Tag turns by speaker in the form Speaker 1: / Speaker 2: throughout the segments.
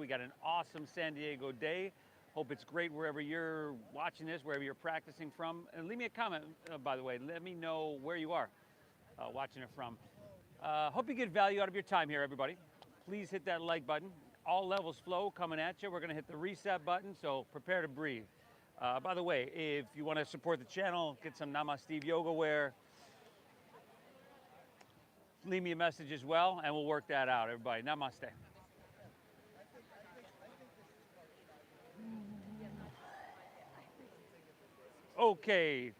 Speaker 1: got an awesome San Diego day. Hope it's great wherever you're watching this, wherever you're practicing from. And leave me a comment, by the way. Let me know where you are watching it from. Hope you get value out of your time here, everybody. Please hit that like button. All levels flow coming at you. We're going to hit the reset button, so prepare to breathe. By the way, if you want to support the channel, get some Namaste yoga wear, leave me a message as well, and we'll work that out, everybody. Namaste. Okay.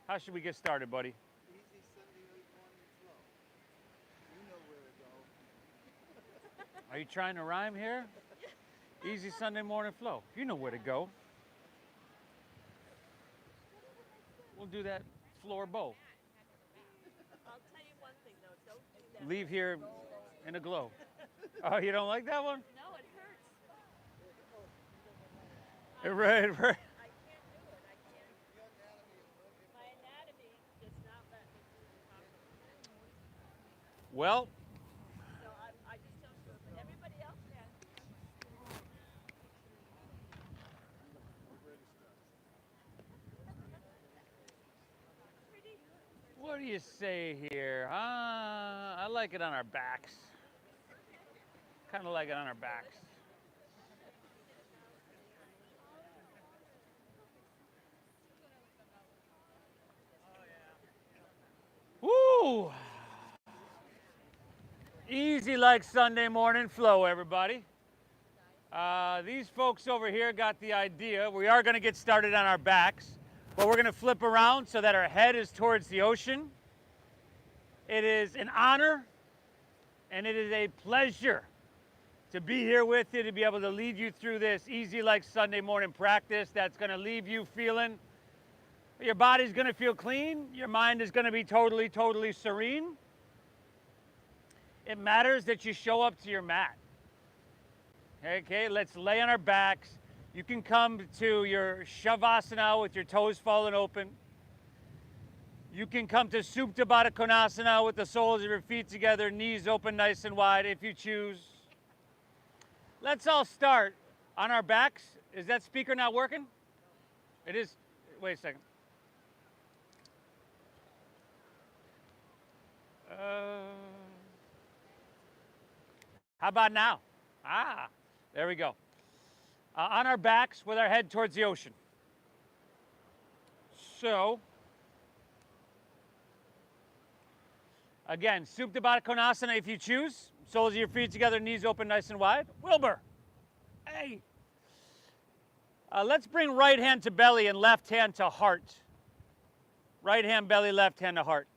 Speaker 1: How should we get started, buddy? Are you trying to rhyme here? Easy Sunday morning flow. You know where to go. We'll do that floor bow.
Speaker 2: I'll tell you one thing though, don't do that.
Speaker 1: Leave here in a glow. Oh, you don't like that one?
Speaker 2: No, it hurts.
Speaker 1: Right.
Speaker 2: I can't do it. I can't. My anatomy does not let me do it properly.
Speaker 1: Well,
Speaker 2: So I just don't do it, but everybody else can.
Speaker 1: what do you say here? I like it on our backs. Kind of like it on our backs. Woo! Easy like Sunday morning flow, everybody. These folks over here got the idea. We are going to get started on our backs, but we're going to flip around so that our head is towards the ocean. It is an honor and it is a pleasure to be here with you, to be able to lead you through this easy like Sunday morning practice that's going to leave you feeling, your body's going to feel clean, your mind is going to be totally, totally serene. It matters that you show up to your mat. Okay, let's lay on our backs. You can come to your Shavasana with your toes fallen open. You can come to Supta Baddha Konasana with the soles of your feet together, knees open nice and wide if you choose. Let's all start on our backs. Is that speaker not working? It is. Wait a second. How about now? There we go. On our backs with our head towards the ocean. So, again, Supta Baddha Konasana if you choose. Soles of your feet together, knees open nice and wide. Wilbur, hey. Let's bring right hand to belly and left hand to heart. Right hand, belly, left hand to heart.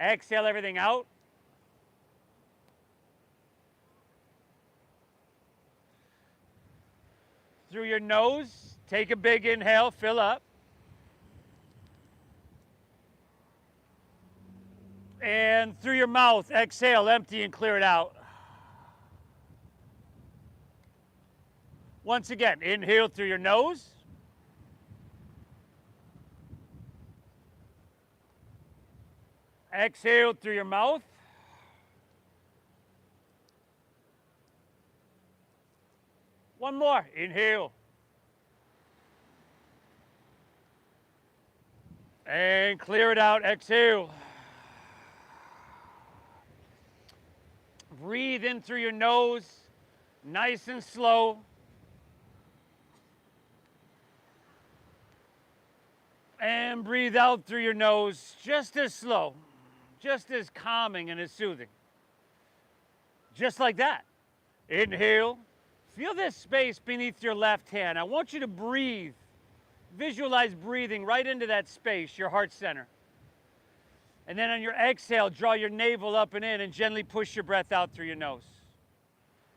Speaker 1: Exhale everything out. Through your nose, take a big inhale, fill up. And through your mouth, exhale, empty and clear it out. Once again, inhale through your nose. Exhale through your mouth. One more. Inhale. And clear it out. Exhale. Breathe in through your nose, nice and slow. And breathe out through your nose, just as slow, just as calming and as soothing. Just like that. Inhale. Feel this space beneath your left hand. I want you to breathe. Visualize breathing right into that space, your heart center. And then on your exhale, draw your navel up and in and gently push your breath out through your nose.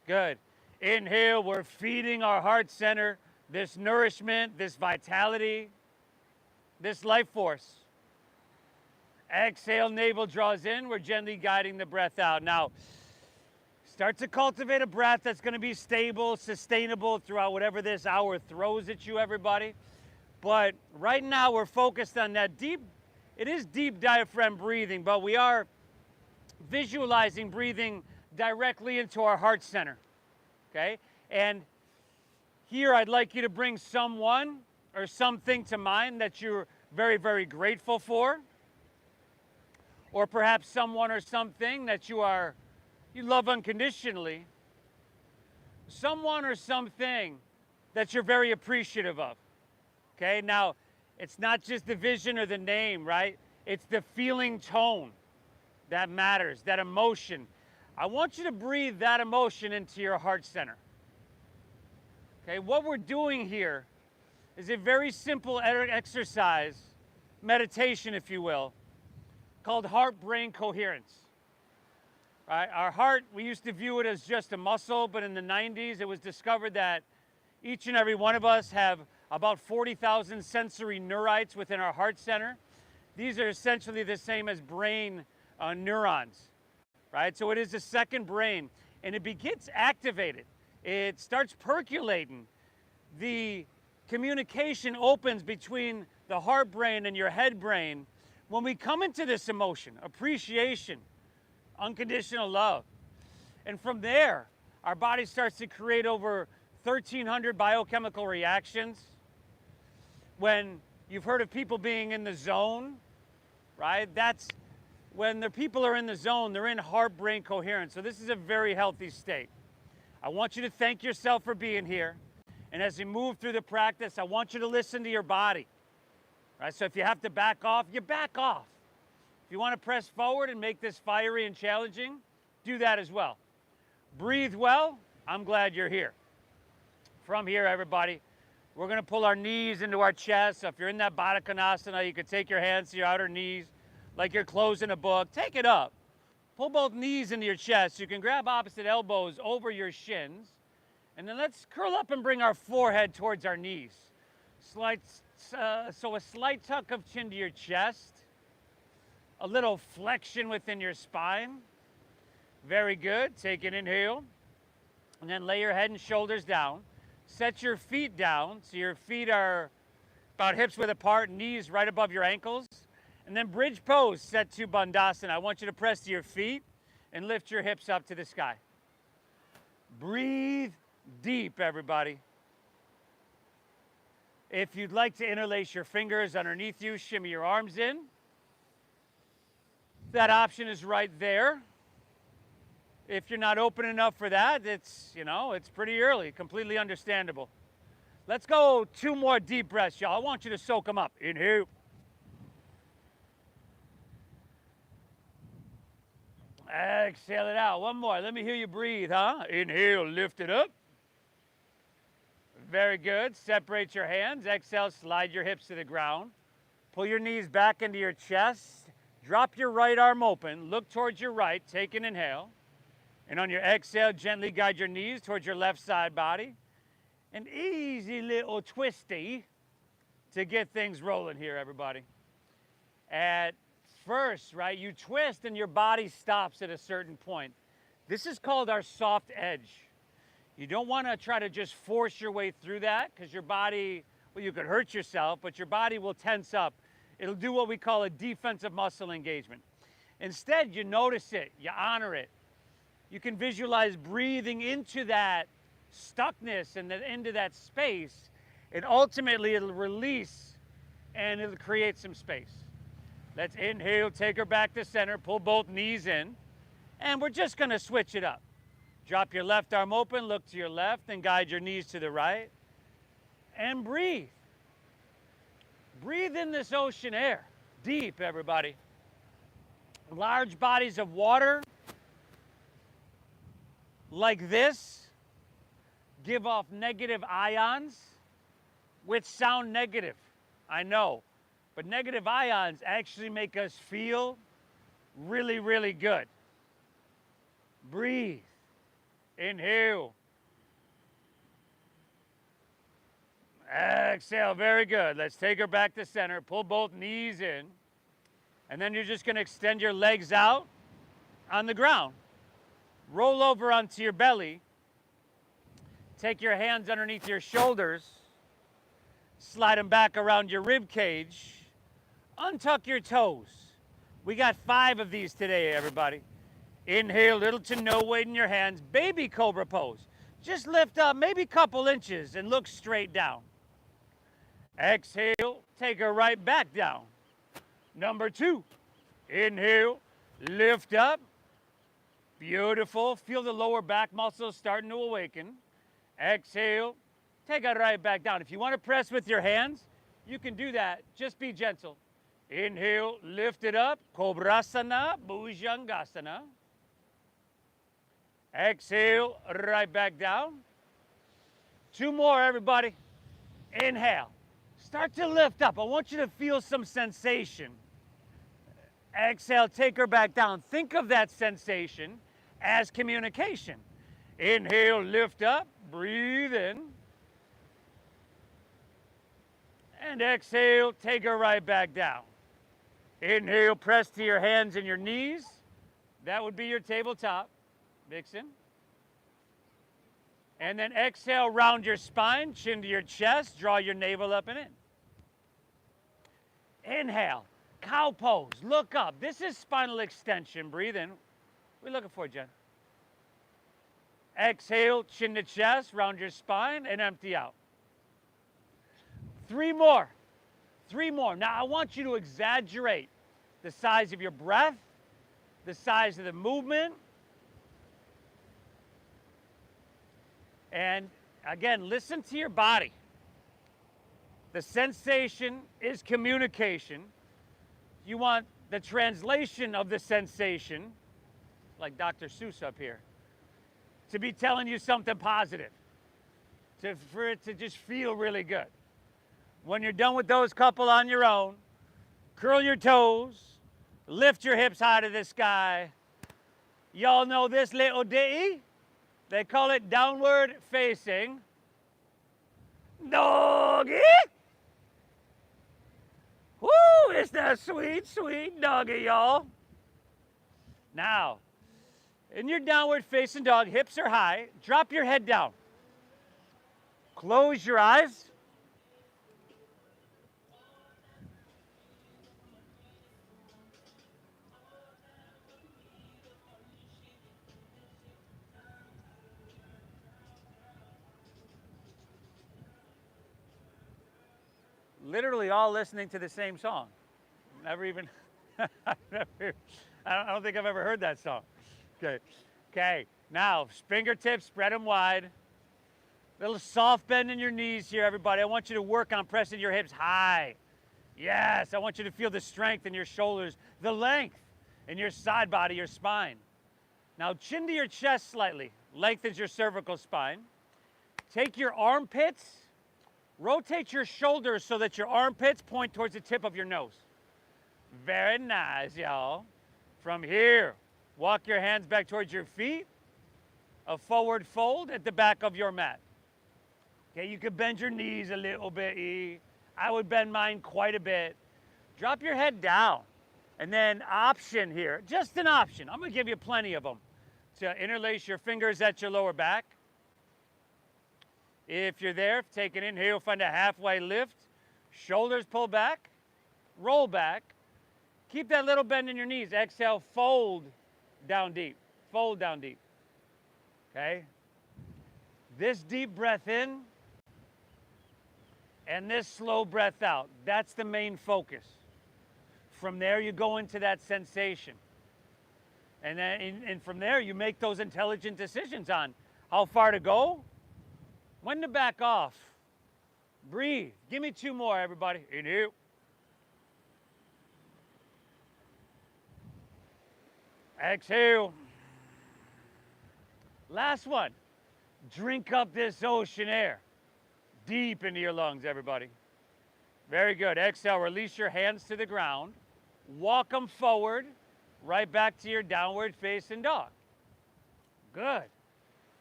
Speaker 1: Good. Inhale, we're feeding our heart center this nourishment, this vitality, this life force. Exhale, navel draws in. We're gently guiding the breath out. Now, start to cultivate a breath that's going to be stable, sustainable throughout whatever this hour throws at you, everybody. But right now, we're focused on that deep, it is deep diaphragm breathing, but we are visualizing breathing directly into our heart center, okay? And here I'd like you to bring someone or something to mind that you're very, very grateful for, or perhaps someone or something that you love unconditionally, someone or something that you're very appreciative of, okay? Now, it's not just the vision or the name, right? It's the feeling tone that matters, that emotion. I want you to breathe that emotion into your heart center. Okay, what we're doing here is a very simple exercise, meditation, if you will, called heart-brain coherence. Right? Our heart, we used to view it as just a muscle, but in the 90s, it was discovered that each and every one of us have about 40,000 sensory neurites within our heart center. These are essentially the same as brain neurons, right? So it is a second brain, and it gets activated. It starts percolating. The communication opens between the heart brain and your head brain when we come into this emotion, appreciation, unconditional love. And from there, our body starts to create over 1,300 biochemical reactions. When you've heard of people being in the zone, right? That's when the people are in the zone, they're in heart-brain coherence. So this is a very healthy state. I want you to thank yourself for being here. And as we move through the practice, I want you to listen to your body. Right? So if you have to back off, you back off. If you want to press forward and make this fiery and challenging, do that as well. Breathe well. I'm glad you're here. From here, everybody, we're going to pull our knees into our chest. So if you're in that Baddha Konasana, you could take your hands to your outer knees like you're closing a book. Take it up. Pull both knees into your chest. You can grab opposite elbows over your shins. And then let's curl up and bring our forehead towards our knees. So a slight tuck of chin to your chest. A little flexion within your spine. Very good. Take an inhale. And then lay your head and shoulders down. Set your feet down so your feet are about hips width apart, knees right above your ankles. And then bridge pose, set to Bandhasana. I want you to press to your feet and lift your hips up to the sky. Breathe deep, everybody. If you'd like to interlace your fingers underneath you, shimmy your arms in. That option is right there. If you're not open enough for that, it's pretty early, completely understandable. Let's go 2 more deep breaths, y'all. I want you to soak them up. Inhale. Exhale it out. One more. Let me hear you breathe, huh? Inhale, lift it up. Very good. Separate your hands. Exhale, slide your hips to the ground. Pull your knees back into your chest. Drop your right arm open. Look towards your right. Take an inhale. And on your exhale, gently guide your knees towards your left side body. An easy little twisty to get things rolling here, everybody. At first, right, you twist and your body stops at a certain point. This is called our soft edge. You don't want to try to just force your way through that because your body, well, you could hurt yourself, but your body will tense up. It'll do what we call a defensive muscle engagement. Instead, you notice it, you honor it. You can visualize breathing into that stuckness and into that space, and ultimately it'll release and it'll create some space. Let's inhale, take her back to center, pull both knees in, and we're just gonna switch it up. Drop your left arm open, look to your left, and guide your knees to the right, and breathe. Breathe in this ocean air, deep, everybody. Large bodies of water like this give off negative ions, which sound negative, I know. But negative ions actually make us feel really, really good. Breathe. Inhale. Exhale. Very good. Let's take her back to center. Pull both knees in. And then you're just going to extend your legs out on the ground. Roll over onto your belly. Take your hands underneath your shoulders. Slide them back around your rib cage. Untuck your toes. We got 5 of these today, everybody. Inhale, little to no weight in your hands. Baby Cobra pose. Just lift up maybe a couple inches and look straight down. Exhale, take her right back down. Number 2, inhale, lift up. Beautiful. Feel the lower back muscles starting to awaken. Exhale, take it right back down. If you want to press with your hands, you can do that. Just be gentle. Inhale, lift it up. Cobrasana, Bhujangasana. Exhale, right back down. 2 more, everybody. Inhale. Start to lift up. I want you to feel some sensation. Exhale, take her back down. Think of that sensation as communication. Inhale, lift up, breathe in. And exhale, take her right back down. Inhale, press to your hands and your knees. That would be your tabletop. Vixen. And then exhale, round your spine, chin to your chest, draw your navel up and in. Inhale, cow pose, look up. This is spinal extension. Breathe in. What are you looking for, Jen? Exhale, chin to chest, round your spine, and empty out. 3 more. 3 more. Now, I want you to exaggerate the size of your breath, the size of the movement. And again, listen to your body. The sensation is communication. You want the translation of the sensation, like Dr. Seuss up here, to be telling you something positive, for it to just feel really good. When you're done with those couple on your own, curl your toes, lift your hips high to the sky. Y'all know this little ditty? They call it downward facing doggy. Woo, it's that sweet, sweet doggy, y'all. Now, in your downward facing dog, hips are high. Drop your head down. Close your eyes. Literally all listening to the same song. Never even, I don't think I've ever heard that song. Okay, now fingertips, spread them wide. Little soft bend in your knees here, everybody. I want you to work on pressing your hips high. Yes, I want you to feel the strength in your shoulders, the length in your side body, your spine. Now chin to your chest slightly. Lengthens your cervical spine. Take your armpits, rotate your shoulders so that your armpits point towards the tip of your nose. Very nice, y'all. From here, walk your hands back towards your feet. A forward fold at the back of your mat. Okay, you could bend your knees a little bit. I would bend mine quite a bit. Drop your head down. And then option here, just an option. I'm gonna give you plenty of them. To interlace your fingers at your lower back. If you're there, take an inhale, find a halfway lift. Shoulders pull back, roll back. Keep that little bend in your knees. Exhale, fold down deep. Fold down deep. Okay? This deep breath in and this slow breath out. That's the main focus. From there, you go into that sensation. And then and from there, you make those intelligent decisions on how far to go, when to back off. Breathe. Give me 2 more, everybody. Inhale. Exhale. Last one. Drink up this ocean air. Deep into your lungs, everybody. Very good. Exhale. Release your hands to the ground. Walk them forward. Right back to your downward facing dog. Good.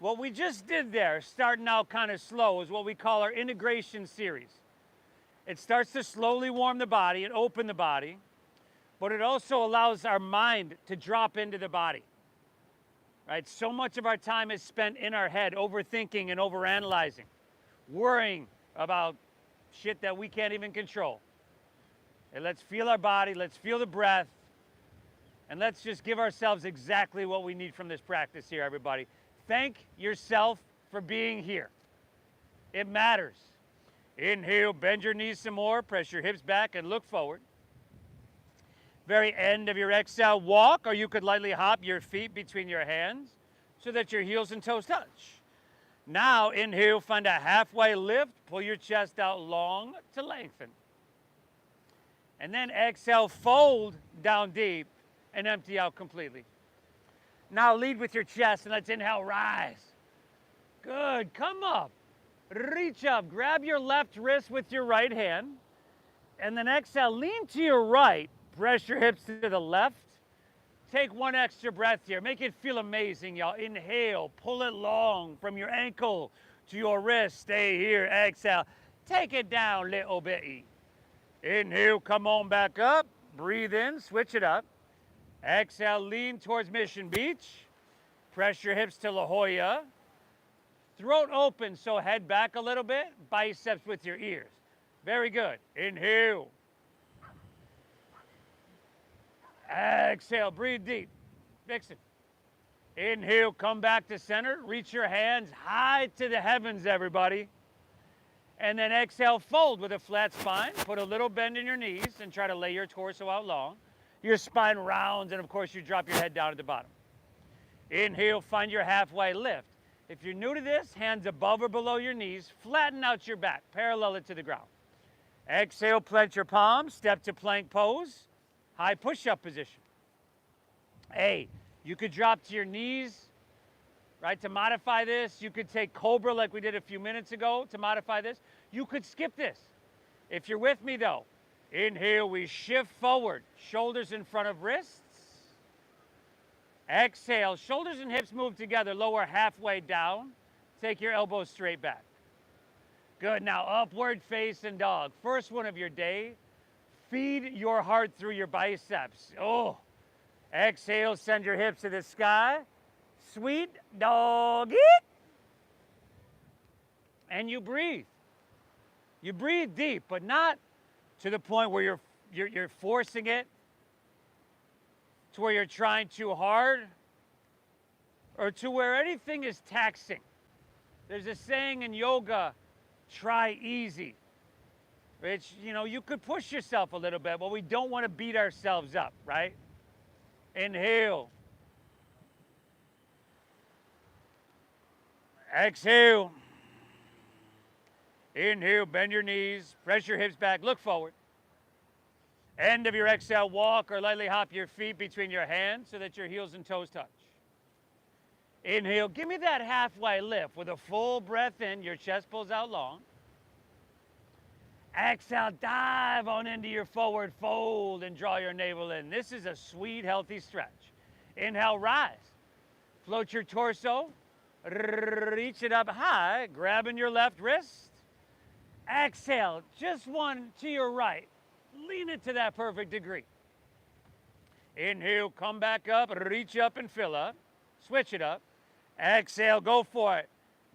Speaker 1: What we just did there, starting out kind of slow, is what we call our integration series. It starts to slowly warm the body and open the body, but it also allows our mind to drop into the body. Right? So much of our time is spent in our head, overthinking and overanalyzing, worrying about shit that we can't even control. And let's feel our body, let's feel the breath, And let's just give ourselves exactly what we need from this practice here, everybody. Thank yourself for being here. It matters. Inhale, bend your knees some more, press your hips back and look forward. Very end of your exhale, walk, or you could lightly hop your feet between your hands so that your heels and toes touch. Now, inhale, find a halfway lift, pull your chest out long to lengthen. And then exhale, fold down deep and empty out completely. Now lead with your chest and let's inhale, rise. Good, come up, reach up, grab your left wrist with your right hand. And then exhale, lean to your right, press your hips to the left. Take one extra breath here. Make it feel amazing, y'all. Inhale, pull it long from your ankle to your wrist. Stay here, exhale. Take it down little bitty. Inhale, come on back up. Breathe in, switch it up. Exhale, lean towards Mission Beach. Press your hips to La Jolla. Throat open, so head back a little bit. Biceps with your ears. Very good. Inhale. Exhale, breathe deep. Fix it. Inhale, come back to center. Reach your hands high to the heavens, everybody. And then exhale, fold with a flat spine. Put a little bend in your knees and try to lay your torso out long. Your spine rounds, and of course, you drop your head down at the bottom. Inhale, find your halfway lift. If you're new to this, hands above or below your knees, flatten out your back, parallel it to the ground. Exhale, plant your palms, step to plank pose. High push-up position. Hey, you could drop to your knees, right, to modify this. You could take Cobra like we did a few minutes ago to modify this. You could skip this. If you're with me, though, inhale, we shift forward, shoulders in front of wrists. Exhale, shoulders and hips move together, lower halfway down. Take your elbows straight back. Good, now upward facing dog. First one of your day. Feed your heart through your biceps. Oh, exhale, send your hips to the sky. Sweet doggy. And you breathe. You breathe deep, but not to the point where you're forcing it, to where you're trying too hard, or to where anything is taxing. There's a saying in yoga, try easy. Which, you know, you could push yourself a little bit, but we don't want to beat ourselves up, right? Inhale. Exhale. Inhale, bend your knees, press your hips back, look forward. End of your exhale, walk or lightly hop your feet between your hands so that your heels and toes touch. Inhale, give me that halfway lift. With a full breath in, your chest pulls out long. Exhale, dive on into your forward fold and draw your navel in. This is a sweet, healthy stretch. Inhale, rise. Float your torso. Reach it up high, grabbing your left wrist. Exhale, just one to your right. Lean it to that perfect degree. Inhale, come back up, reach up and fill up. Switch it up. Exhale, go for it.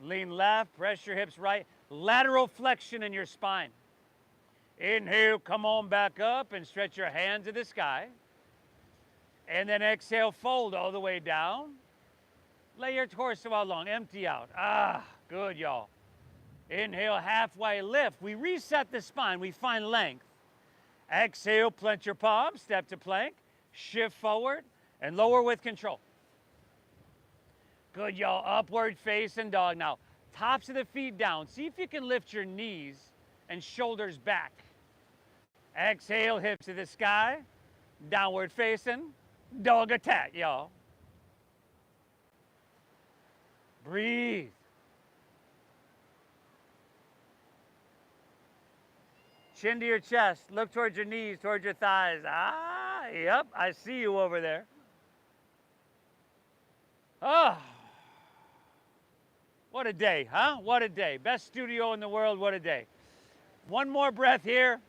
Speaker 1: Lean left, press your hips right. Lateral flexion in your spine. Inhale, come on back up and stretch your hands to the sky. And then exhale, fold all the way down. Lay your torso out long, empty out. Ah, good, y'all. Inhale, halfway lift. We reset the spine, we find length. Exhale, plant your palms, step to plank, shift forward, and lower with control. Good, y'all. Upward facing dog. Now, tops of the feet down. See if you can lift your knees and shoulders back. Exhale, hips to the sky. Downward facing. Dog attack, y'all. Breathe. Chin to your chest. Look towards your knees, towards your thighs. Ah, yep, I see you over there. Oh, what a day, huh? What a day. Best studio in the world, what a day. One more breath here.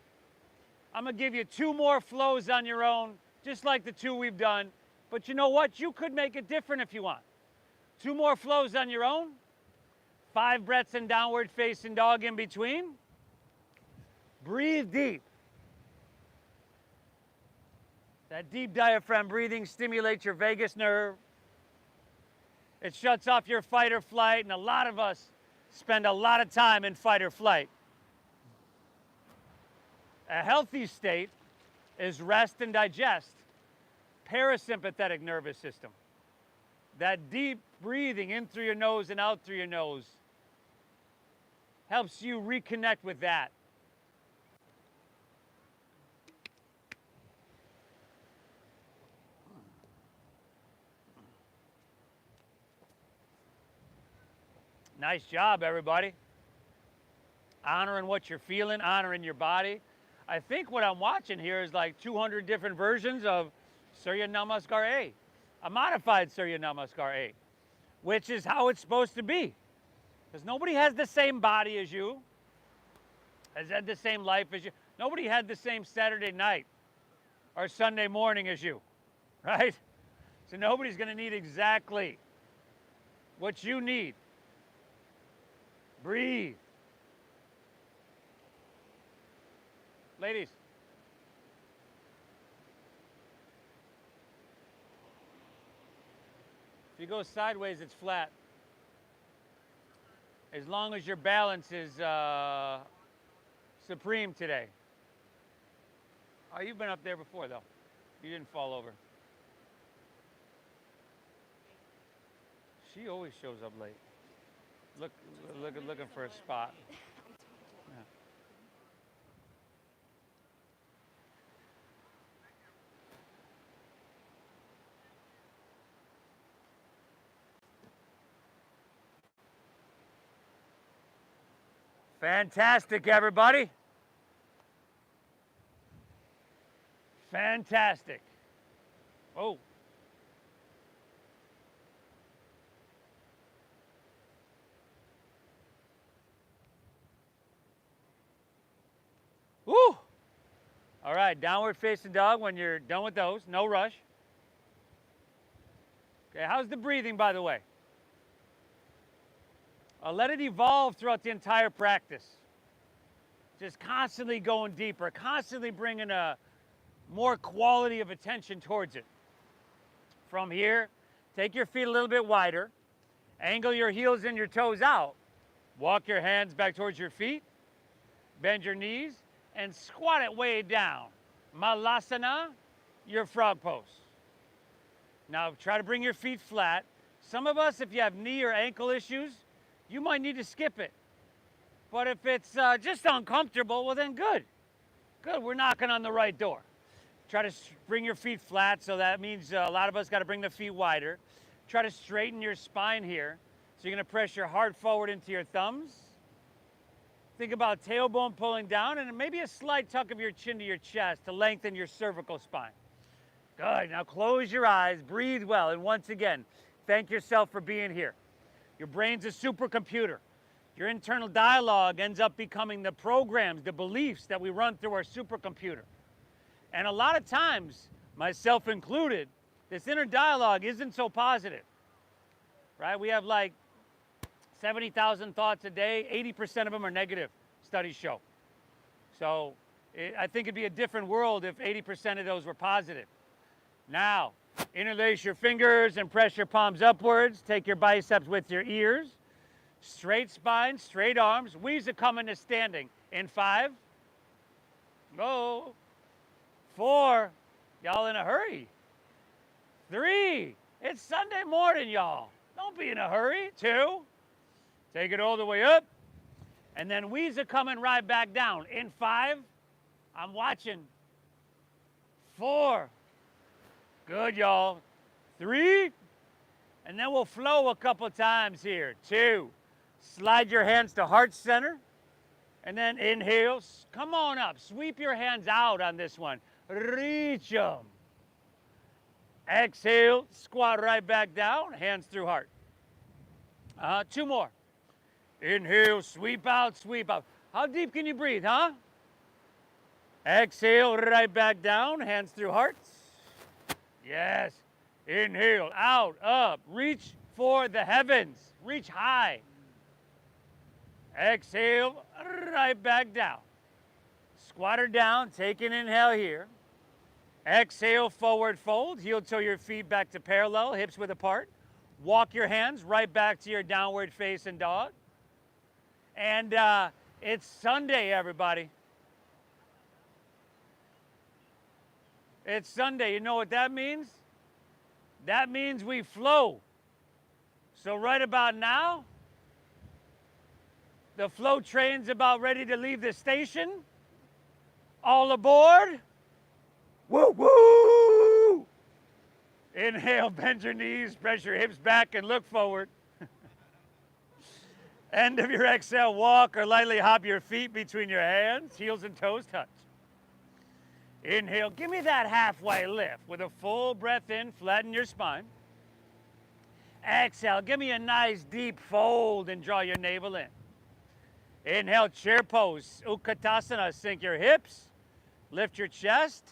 Speaker 1: I'm going to give you 2 more flows on your own, just like the 2 we've done. But you know what? You could make it different if you want. 2 more flows on your own. 5 breaths in downward facing dog in between. Breathe deep. That deep diaphragm breathing stimulates your vagus nerve. It shuts off your fight or flight, and a lot of us spend a lot of time in fight or flight. A healthy state is rest and digest, parasympathetic nervous system. That deep breathing in through your nose and out through your nose helps you reconnect with that. Nice job, everybody. Honoring what you're feeling, honoring your body. I think what I'm watching here is like 200 different versions of Surya Namaskar A, a modified Surya Namaskar A, which is how it's supposed to be. Because nobody has the same body as you, has had the same life as you. Nobody had the same Saturday night or Sunday morning as you, right? So nobody's going to need exactly what you need. Breathe. Ladies. If you go sideways, it's flat. As long as your balance is supreme today. Oh, you've been up there before, though. You didn't fall over. She always shows up late. Looking for a spot. Yeah. Fantastic, everybody. Fantastic. Oh. Woo! All right, downward facing dog when you're done with those. No rush. Okay, how's the breathing, by the way? Let it evolve throughout the entire practice. Just constantly going deeper, constantly bringing a more quality of attention towards it. From here, take your feet a little bit wider, angle your heels and your toes out, walk your hands back towards your feet, bend your knees, and squat it way down. Malasana, your frog pose. Now try to bring your feet flat. Some of us, if you have knee or ankle issues, you might need to skip it. But if it's just uncomfortable, well then good. Good, we're knocking on the right door. Try to bring your feet flat, so that means a lot of us got to bring the feet wider. Try to straighten your spine here. So you're going to press your heart forward into your thumbs. Think about tailbone pulling down and maybe a slight tuck of your chin to your chest to lengthen your cervical spine. Good, now close your eyes, breathe well, and once again, thank yourself for being here. Your brain's a supercomputer. Your internal dialogue ends up becoming the programs, the beliefs that we run through our supercomputer. And a lot of times, myself included, this inner dialogue isn't so positive, right? We have like 70,000 thoughts a day, 80% of them are negative, studies show. So I think it'd be a different world if 80% of those were positive. Now, interlace your fingers and press your palms upwards. Take your biceps with your ears. Straight spine, straight arms. We's a coming to standing. In 5. Go. 4. Y'all in a hurry. 3. It's Sunday morning, y'all. Don't be in a hurry. 2. Take it all the way up. And then we's a coming right back down. In 5. I'm watching. 4. Good, y'all. 3. And then we'll flow a couple times here. 2. Slide your hands to heart center. And then inhale. Come on up. Sweep your hands out on this one. Reach them. Exhale. Squat right back down. Hands through heart. 2 more. Inhale. Sweep out. Sweep out. How deep can you breathe, huh? Exhale. Right back down. Hands through heart. Yes. Inhale, out, up. Reach for the heavens. Reach high. Exhale, right back down. Squat her down. Take an inhale here. Exhale, forward fold. Heel toe your feet back to parallel, hips width apart. Walk your hands right back to your downward facing dog. And it's Sunday, everybody. It's Sunday. You know what that means? That means we flow. So right about now, the flow train's about ready to leave the station. All aboard. Woo, woo! Inhale, bend your knees, press your hips back and look forward. End of your exhale, walk or lightly hop your feet between your hands, heels and toes touch. Inhale, give me that halfway lift with a full breath in, flatten your spine. Exhale, give me a nice deep fold and draw your navel in. Inhale, chair pose, Utkatasana, sink your hips, lift your chest,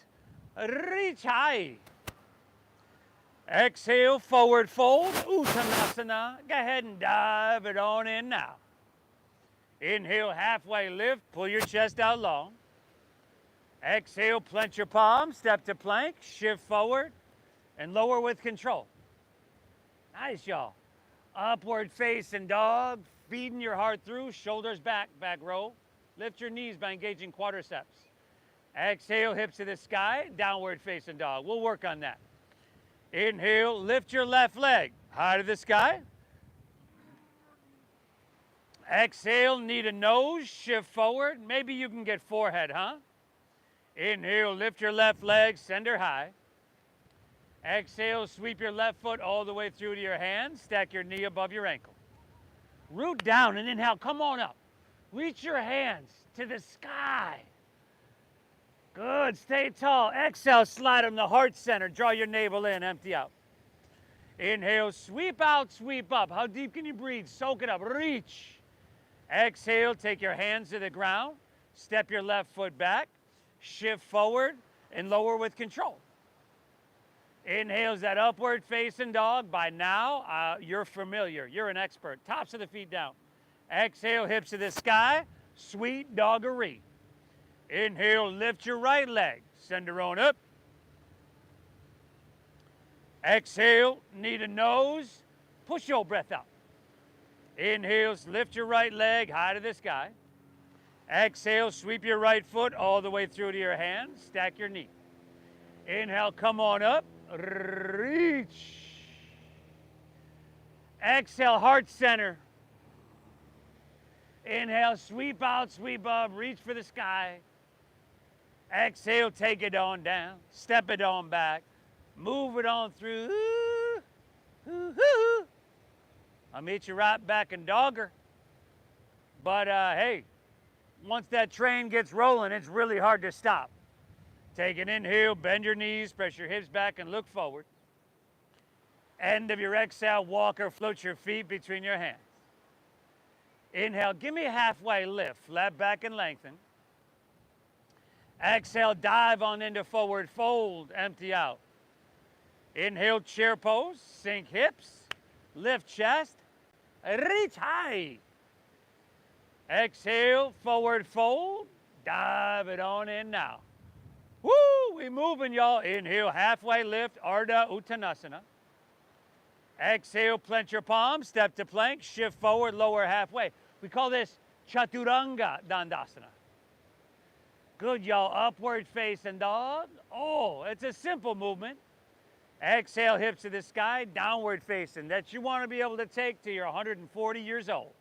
Speaker 1: reach high. Exhale, forward fold, Uttanasana. Go ahead and dive it on in now. Inhale, halfway lift, pull your chest out long. Exhale, plant your palms, step to plank, shift forward, and lower with control. Nice, y'all. Upward facing dog, feeding your heart through, shoulders back, back row. Lift your knees by engaging quadriceps. Exhale, hips to the sky, downward facing dog. We'll work on that. Inhale, lift your left leg, high to the sky. Exhale, knee to nose, shift forward. Maybe you can get forehead, huh? Inhale, lift your left leg, send her high. Exhale, sweep your left foot all the way through to your hands. Stack your knee above your ankle. Root down and inhale, come on up. Reach your hands to the sky. Good, stay tall. Exhale, slide them to heart center. Draw your navel in, empty out. Inhale, sweep out, sweep up. How deep can you breathe? Soak it up, reach. Exhale, take your hands to the ground. Step your left foot back. Shift forward and lower with control. Inhales that upward facing dog. By now, you're familiar. You're an expert. Tops of the feet down. Exhale, hips to the sky. Sweet doggery. Inhale, lift your right leg. Send her on up. Exhale, knee to nose. Push your breath out. Inhales, lift your right leg high to the sky. Exhale, sweep your right foot all the way through to your hands. Stack your knee. Inhale, come on up. Reach. Exhale, heart center. Inhale, sweep out, sweep up, reach for the sky. Exhale, take it on down. Step it on back. Move it on through. I'll meet you right back in dogger. But hey, once that train gets rolling, it's really hard to stop. Take an inhale, bend your knees, press your hips back and look forward. End of your exhale, walk or float your feet between your hands. Inhale, give me a halfway lift, flat back and lengthen. Exhale, dive on into forward fold, empty out. Inhale, chair pose, sink hips, lift chest, reach high. Exhale, forward fold, dive it on in now. Woo, we moving, y'all. Inhale, halfway lift, Ardha Uttanasana. Exhale, plant your palms, step to plank, shift forward, lower halfway. We call this Chaturanga Dandasana. Good, y'all. Upward facing dog. Oh, it's a simple movement. Exhale, hips to the sky, downward facing. That you want to be able to take to your 140 years old.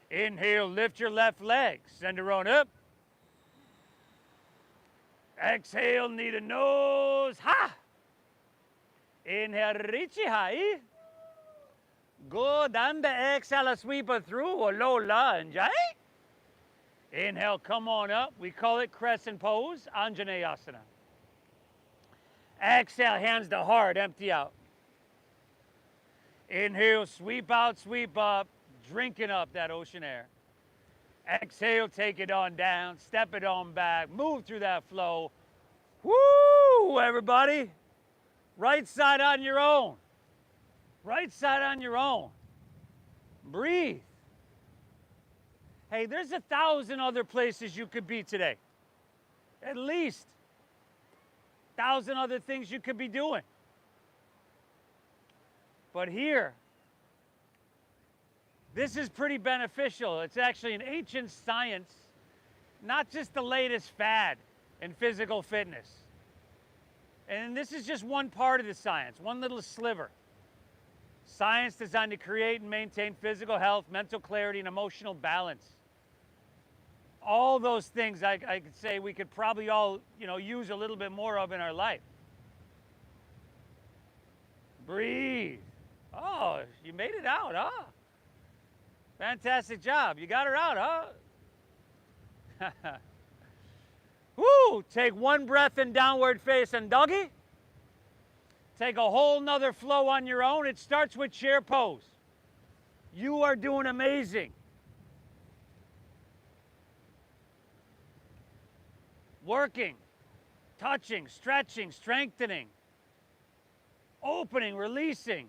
Speaker 1: Inhale, lift your left leg, send her on up. Exhale, knee to nose, ha! Inhale, reach high. Good, and the exhale, sweep her through, a low lunge, eh? Inhale, come on up. We call it crescent pose, Anjaneyasana. Exhale, hands to heart, empty out. Inhale, sweep out, sweep up, drinking up that ocean air. Exhale, take it on down, step it on back, move through that flow. Woo, everybody. Right side on your own. Right side on your own. Breathe. Hey, there's 1,000 other places you could be today. At least 1,000 other things you could be doing. But here, this is pretty beneficial. It's actually an ancient science, not just the latest fad in physical fitness. And this is just one part of the science, one little sliver. Science designed to create and maintain physical health, mental clarity, and emotional balance. All those things I could say we could probably all, use a little bit more of in our life. Breathe. Oh, you made it out, huh? Fantastic job. You got her out, huh? Woo! Take one breath in downward facing doggy. Take a whole nother flow on your own. It starts with chair pose. You are doing amazing. Working, touching, stretching, strengthening, opening, releasing.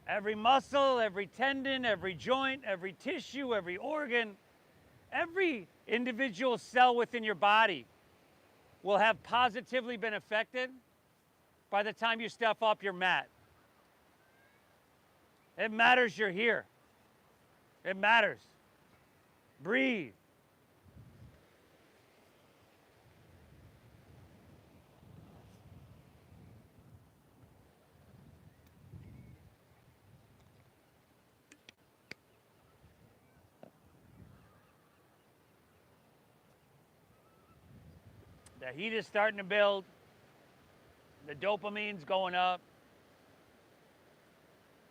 Speaker 1: Every muscle, every tendon, every joint, every tissue, every organ, every individual cell within your body will have positively been affected by the time you step off your mat. It matters you're here. It matters. Breathe. The heat is starting to build. The dopamine's going up.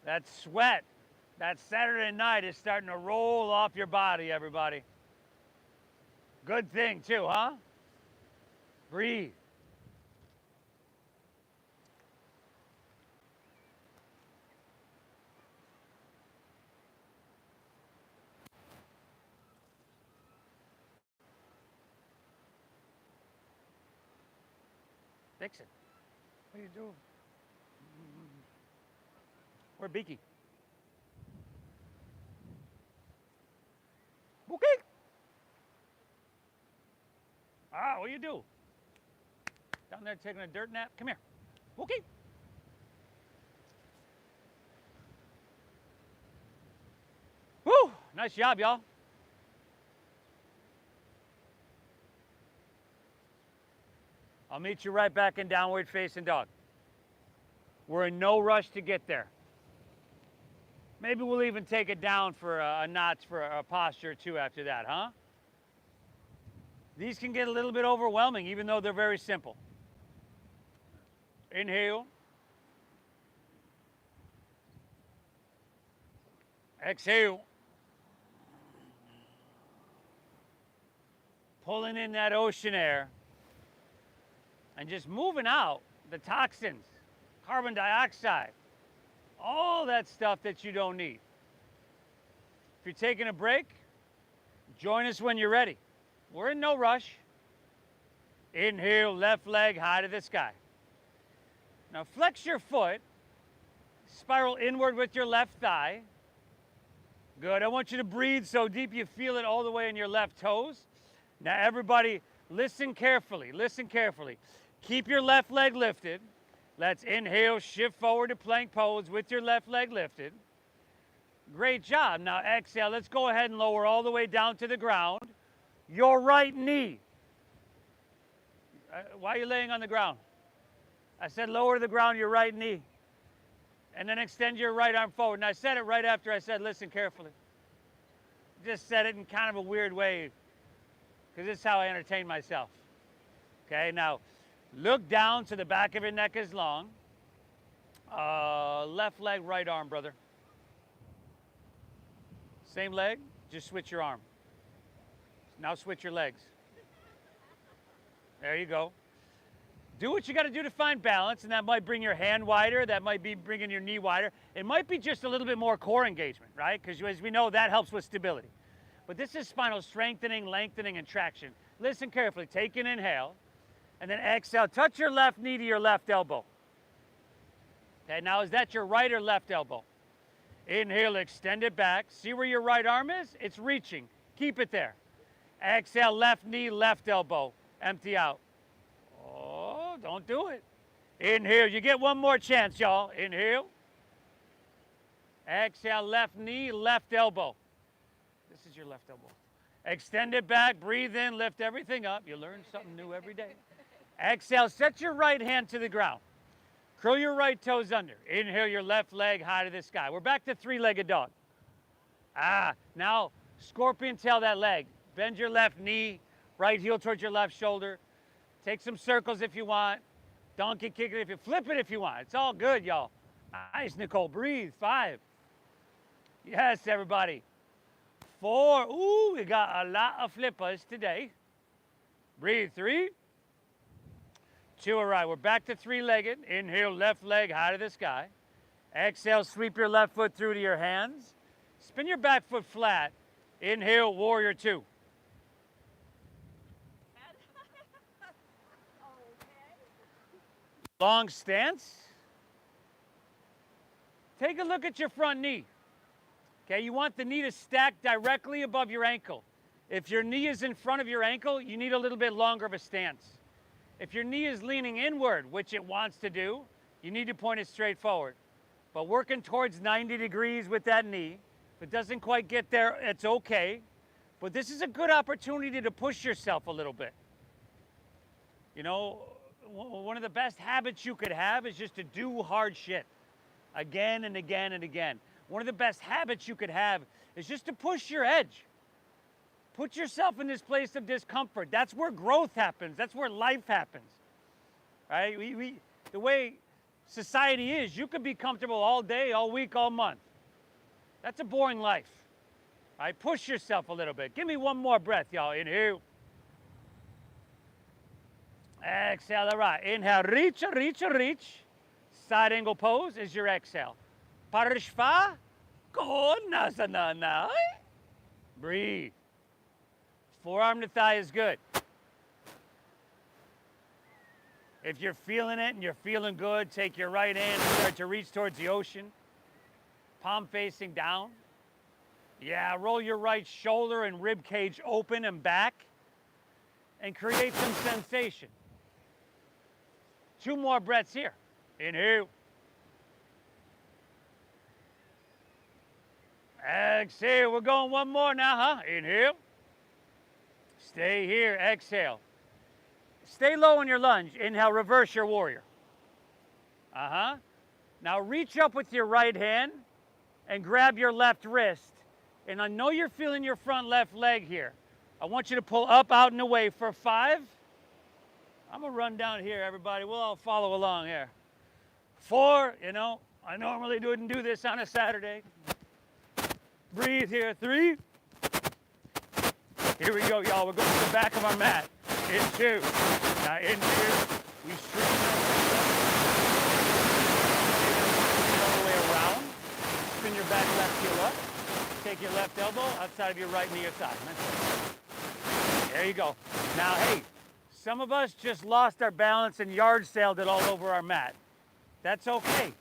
Speaker 1: That sweat, that Saturday night is starting to roll off your body, everybody. Good thing too, huh? Breathe. Dixon, what are you doing? Where's Beaky? Okay. Ah, what do you do? Down there taking a dirt nap? Come here. Okay. Woo! Nice job, y'all. I'll meet you right back in downward facing dog. We're in no rush to get there. Maybe we'll even take it down for a notch for a posture or two after that, huh? These can get a little bit overwhelming, even though they're very simple. Inhale. Exhale. Pulling in that ocean air and just moving out the toxins, carbon dioxide, all that stuff that you don't need. If you're taking a break, join us when you're ready. We're in no rush. Inhale, left leg high to the sky. Now flex your foot, spiral inward with your left thigh. Good, I want you to breathe so deep you feel it all the way in your left toes. Now everybody, listen carefully, listen carefully. Keep your left leg lifted. Let's inhale, shift forward to plank pose with your left leg lifted. Great job. Now exhale, let's go ahead and lower all the way down to the ground. Your right knee. Why are you laying on the ground? I said lower to the ground your right knee. And then extend your right arm forward. And I said it right after I said listen carefully. Just said it in kind of a weird way because this is how I entertain myself. Okay, now look down so the back of your neck is long. Left leg, right arm, brother. Same leg, just switch your arm. Now switch your legs. There you go. Do what you got to do to find balance, and that might bring your hand wider, that might be bringing your knee wider. It might be just a little bit more core engagement, right? Because as we know, that helps with stability. But this is spinal strengthening, lengthening, and traction. Listen carefully. Take an inhale, and then exhale. Touch your left knee to your left elbow. Okay, now is that your right or left elbow? Inhale, extend it back. See where your right arm is? It's reaching. Keep it there. Exhale, left knee, left elbow. Empty out. Oh, don't do it. Inhale, you get one more chance, y'all. Inhale. Exhale, left knee, left elbow. This is your left elbow. Extend it back, breathe in, lift everything up. You learn something new every day. Exhale, set your right hand to the ground. Curl your right toes under. Inhale your left leg high to the sky. We're back to three-legged dog. Now scorpion tail that leg. Bend your left knee, right heel towards your left shoulder. Take some circles if you want. Donkey kick it if you flip it if you want. It's all good, y'all. Nice, Nicole. Breathe. 5. Yes, everybody. 4. Ooh, we got a lot of flippers today. Breathe. 3. 2. All right, we're back to three-legged. Inhale, left leg high to the sky. Exhale, sweep your left foot through to your hands. Spin your back foot flat. Inhale, warrior 2.
Speaker 2: Okay.
Speaker 1: Long stance. Take a look at your front knee. Okay, you want the knee to stack directly above your ankle. If your knee is in front of your ankle, you need a little bit longer of a stance. If your knee is leaning inward, which it wants to do, you need to point it straight forward. But working towards 90 degrees with that knee. If it doesn't quite get there, it's okay. But this is a good opportunity to push yourself a little bit. You know, one of the best habits you could have is just to do hard shit again and again and again. One of the best habits you could have is just to push your edge. Put yourself in this place of discomfort. That's where growth happens. That's where life happens. Right? The way society is, you could be comfortable all day, all week, all month. That's a boring life. Right? Push yourself a little bit. Give me one more breath, y'all. Inhale. Exhale. All right. Inhale. Reach, reach, reach. Side angle pose is your exhale. Parishva. Konasana. Breathe. Forearm to thigh is good. If you're feeling it and you're feeling good, take your right hand and start to reach towards the ocean. Palm facing down. Yeah, roll your right shoulder and rib cage open and back and create some sensation. 2 more breaths here. Inhale. Exhale. We're going one more now, huh? Inhale. Stay here. Exhale. Stay low in your lunge. Inhale, reverse your warrior. Now reach up with your right hand and grab your left wrist. And I know you're feeling your front left leg here. I want you to pull up, out, and away for 5. I'm going to run down here, everybody. We'll all follow along here. 4, you know, I normally wouldn't do this on a Saturday. Breathe here. 3. Here we go, y'all. We're going to the back of our mat. In 2. Now in here, we straighten all the way around. Spin your back left heel up. Take your left elbow outside of your right knee or thigh. There you go. Now, hey, some of us just lost our balance and yard sailed it all over our mat. That's okay.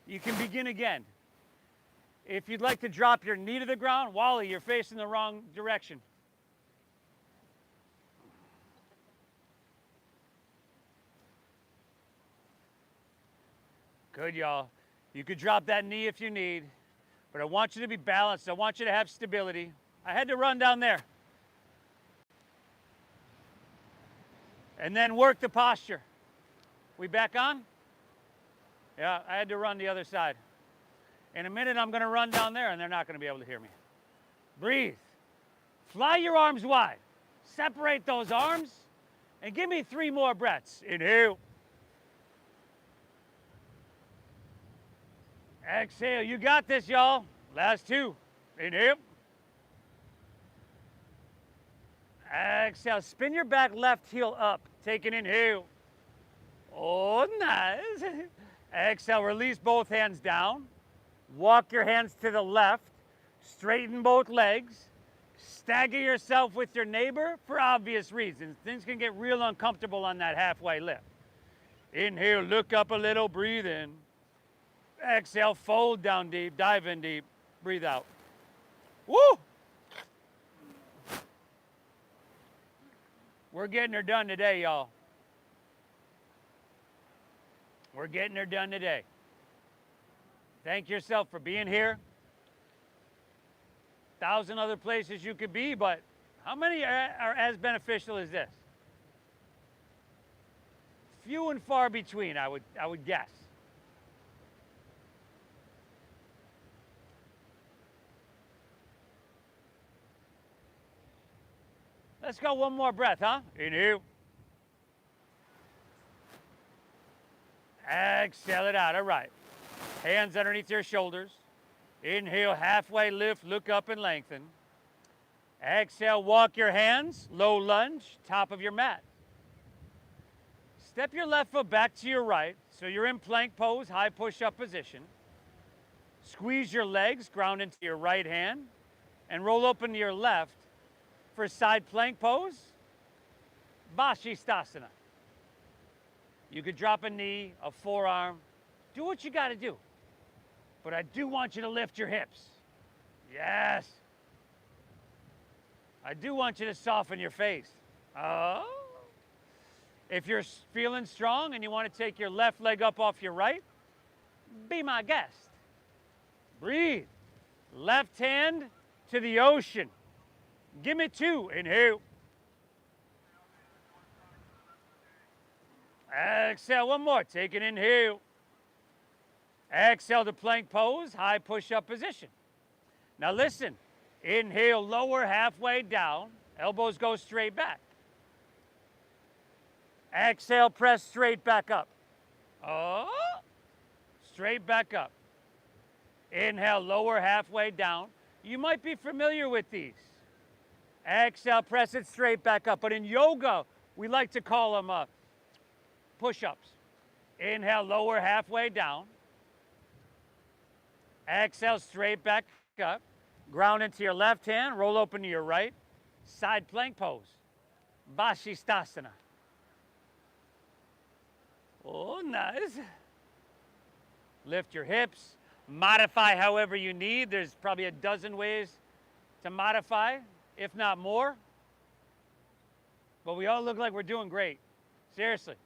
Speaker 1: You can begin again. If you'd like to drop your knee to the ground, Wally, you're facing the wrong direction. Good, y'all. You could drop that knee if you need, but I want you to be balanced. I want you to have stability. I had to run down there. And then work the posture. We back on? Yeah, I had to run the other side. In a minute, I'm going to run down there, and they're not going to be able to hear me. Breathe. Fly your arms wide. Separate those arms, and give me 3 more breaths. Inhale. Exhale. You got this, y'all. Last 2. Inhale. Exhale. Spin your back left heel up. Take an inhale. Oh, nice. Exhale. Release both hands down. Walk your hands to the left. Straighten both legs. Stagger yourself with your neighbor for obvious reasons. Things can get real uncomfortable on that halfway lift. Inhale. Look up a little. Breathe in. Exhale, fold down deep, dive in deep, breathe out. Woo! We're getting her done today, y'all. We're getting her done today. Thank yourself for being here. 1,000 other places you could be, but how many are as beneficial as this? Few and far between, I would guess. Let's go one more breath, huh? Inhale. Exhale it out. All right. Hands underneath your shoulders. Inhale, halfway lift, look up and lengthen. Exhale, walk your hands, low lunge, top of your mat. Step your left foot back to your right, so you're in plank pose, high push-up position. Squeeze your legs, ground into your right hand, and roll open to your left for side plank pose, Vashisthasana. You could drop a knee, a forearm, do what you gotta do. But I do want you to lift your hips. Yes. I do want you to soften your face. Oh. If you're feeling strong and you want to take your left leg up off your right, be my guest. Breathe. Left hand to the ocean. Give me 2. Inhale. Exhale, one more. Take an inhale. Exhale to plank pose, high push-up position. Now listen, inhale, lower halfway down, elbows go straight back. Exhale, press straight back up. Oh, straight back up. Inhale, lower halfway down. You might be familiar with these. Exhale, press it straight back up. But in yoga, we like to call them push-ups. Inhale, lower halfway down. Exhale, straight back up. Ground into your left hand, roll open to your right. Side plank pose, Vashisthasana. Oh, nice. Lift your hips. Modify however you need. There's probably a dozen ways to modify, if not more. But we all look like we're doing great. Seriously.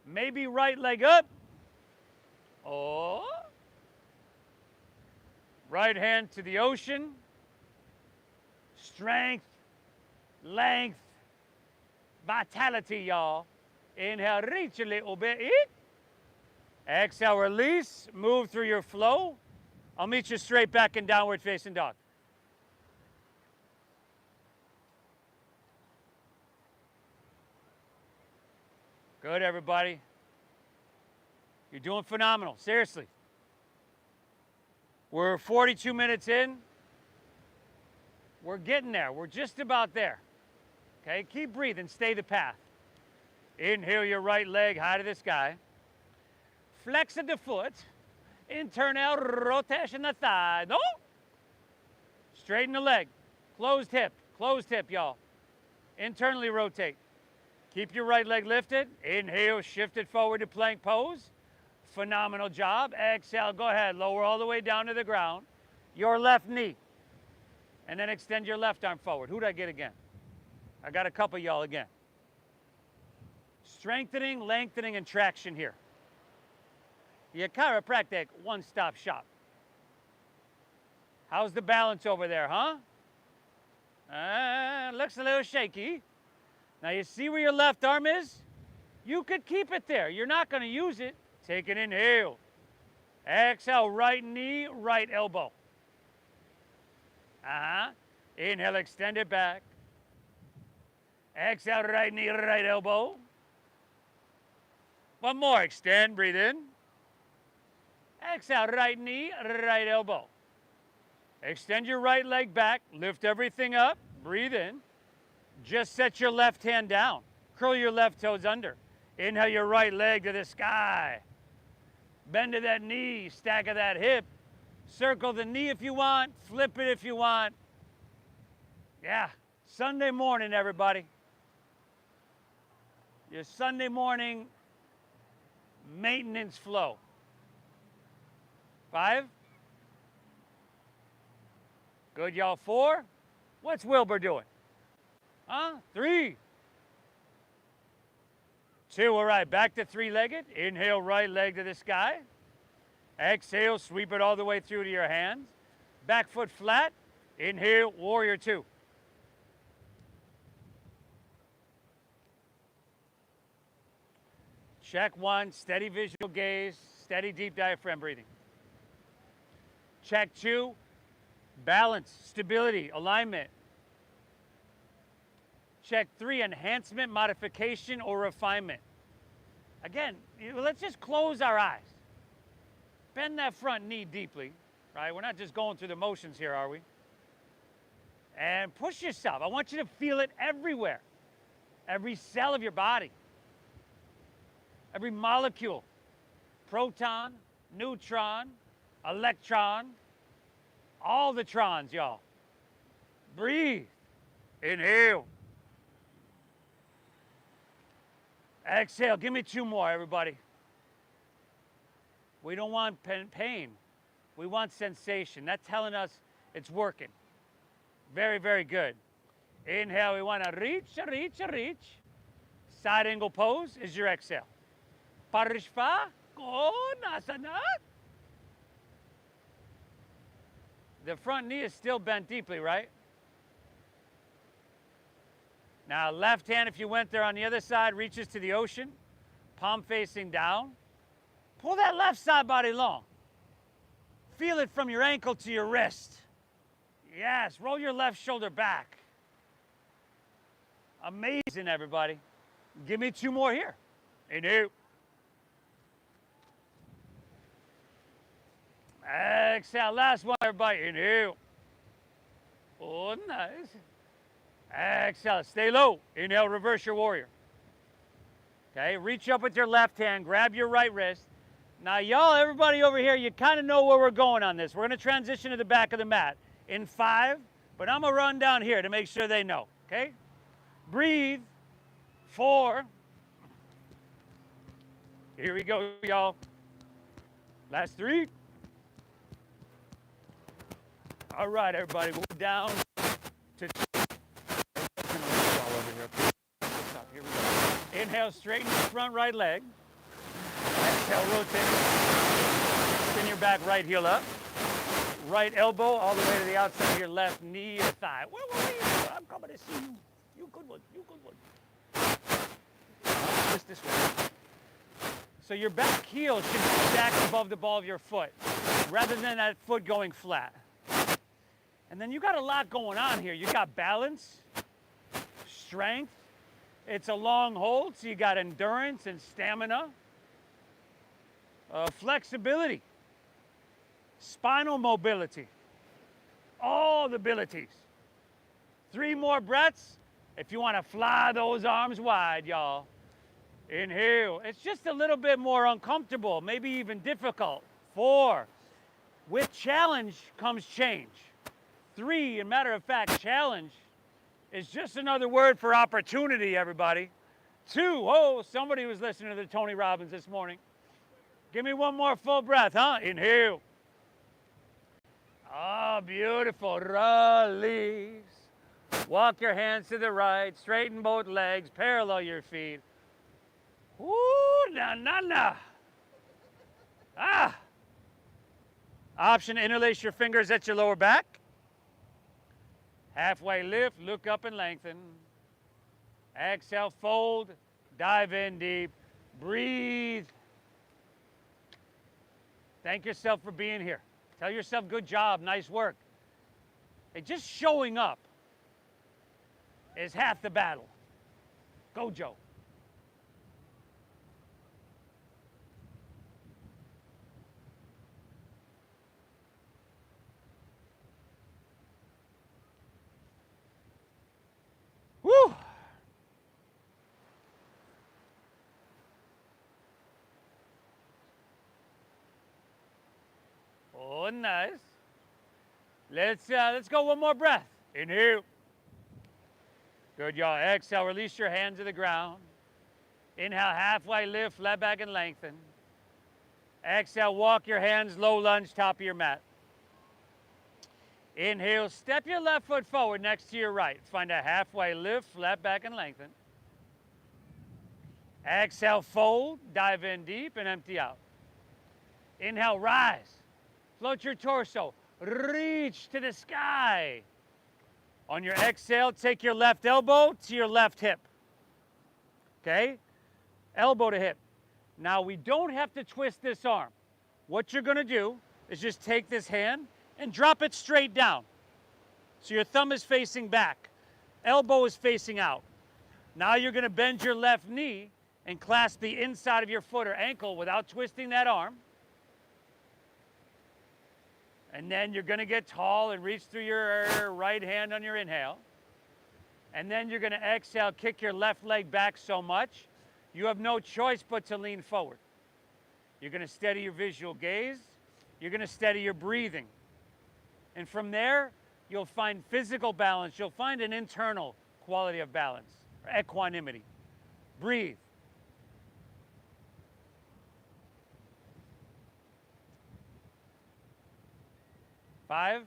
Speaker 1: Maybe right leg up. Oh. Right hand to the ocean. Strength, length, vitality, y'all. Inhale, reach a little bit. Exhale, release. Move through your flow. I'll meet you straight back in downward facing dog. Good, everybody. You're doing phenomenal. Seriously. We're 42 minutes in. We're getting there. We're just about there. Okay, keep breathing. Stay the path. Inhale your right leg high to the sky. Flex the foot. Internal rotation the thigh. No. Straighten the leg. Closed hip, y'all. Internally rotate. Keep your right leg lifted. Inhale, shift it forward to plank pose. Phenomenal job. Exhale, go ahead. Lower all the way down to the ground. Your left knee. And then extend your left arm forward. Who'd I get again? I got a couple y'all again. Strengthening, lengthening, and traction here. Your chiropractic one-stop shop. How's the balance over there, huh? Looks a little shaky. Now you see where your left arm is? You could keep it there. You're not going to use it. Take an inhale. Exhale, right knee, right elbow. Inhale, extend it back. Exhale, right knee, right elbow. One more, extend, breathe in. Exhale, right knee, right elbow. Extend your right leg back, lift everything up, breathe in. Just set your left hand down. Curl your left toes under. Inhale your right leg to the sky. Bend to that knee, stack of that hip. Circle the knee if you want, flip it if you want. Yeah, Sunday morning, everybody. Your Sunday morning maintenance flow. 5. Good, y'all. 4. What's Wilbur doing? 3. 2. All right, back to three-legged. Inhale, right leg to the sky. Exhale, sweep it all the way through to your hands. Back foot flat. Inhale, warrior 2. Check 1, steady visual gaze, steady deep diaphragm breathing. Check 2, balance, stability, alignment. Check 3, enhancement, modification, or refinement. Again, let's just close our eyes. Bend that front knee deeply, right? We're not just going through the motions here, are we? And push yourself. I want you to feel it everywhere. Every cell of your body. Every molecule. Proton, neutron, electron, all the trons, y'all. Breathe. Inhale. Exhale. Give me 2 more, everybody. We don't want pain. We want sensation. That's telling us it's working. Very, very good. Inhale. We want to reach, reach, reach. Side angle pose is your exhale. Parishva Konasana. The front knee is still bent deeply, right? Now, left hand, if you went there on the other side, reaches to the ocean, palm facing down. Pull that left side body long. Feel it from your ankle to your wrist. Yes, roll your left shoulder back. Amazing, everybody. Give me 2 more here. Inhale. Exhale, last one, everybody. Inhale. Oh, nice. Exhale, stay low. Inhale, reverse your warrior. Okay, reach up with your left hand, grab your right wrist. Now, y'all, everybody over here, you kind of know where we're going on this. We're going to transition to the back of the mat in 5, but I'm going to run down here to make sure they know, okay? Breathe. 4. Here we go, y'all. Last 3. All right, everybody, we're down to 2. Here we go. Inhale, straighten your front right leg. Exhale, rotate. Spin your back right heel up. Right elbow all the way to the outside of your left knee or thigh. Where were you? I'm coming to see you. You good one. You good one. Twist this way. So your back heel should be stacked above the ball of your foot rather than that foot going flat. And then you got a lot going on here. You got balance, strength. It's a long hold, so you got endurance and stamina. Flexibility, spinal mobility, all the abilities. 3 more breaths if you want to fly those arms wide, y'all. Inhale. It's just a little bit more uncomfortable, maybe even difficult. 4. With challenge comes change. 3, and matter of fact, challenge is just another word for opportunity, everybody. 2, oh, somebody was listening to the Tony Robbins this morning. Give me 1 more full breath, huh? Inhale. Ah, beautiful. Release. Walk your hands to the right, straighten both legs, parallel your feet. Ooh, na, na, na. Ah. Option to interlace your fingers at your lower back. Halfway lift, look up and lengthen. Exhale, fold, dive in deep, breathe. Thank yourself for being here. Tell yourself, good job, nice work. Hey, just showing up is half the battle. Go, Joe. Woo! Oh, nice. Let's go 1 more breath. Inhale. Good, y'all. Exhale, release your hands to the ground. Inhale, halfway lift, flat back and lengthen. Exhale, walk your hands, low lunge, top of your mat. Inhale, step your left foot forward next to your right. Find a halfway lift, flat back and lengthen. Exhale, fold, dive in deep and empty out. Inhale, rise. Float your torso. Reach to the sky. On your exhale, take your left elbow to your left hip. Okay? Elbow to hip. Now, we don't have to twist this arm. What you're going to do is just take this hand and drop it straight down. So your thumb is facing back. Elbow is facing out. Now you're going to bend your left knee and clasp the inside of your foot or ankle without twisting that arm. And then you're going to get tall and reach through your right hand on your inhale. And then you're going to exhale, kick your left leg back so much, you have no choice but to lean forward. You're going to steady your visual gaze. You're going to steady your breathing. And from there, you'll find physical balance. You'll find an internal quality of balance, or equanimity. Breathe. Five.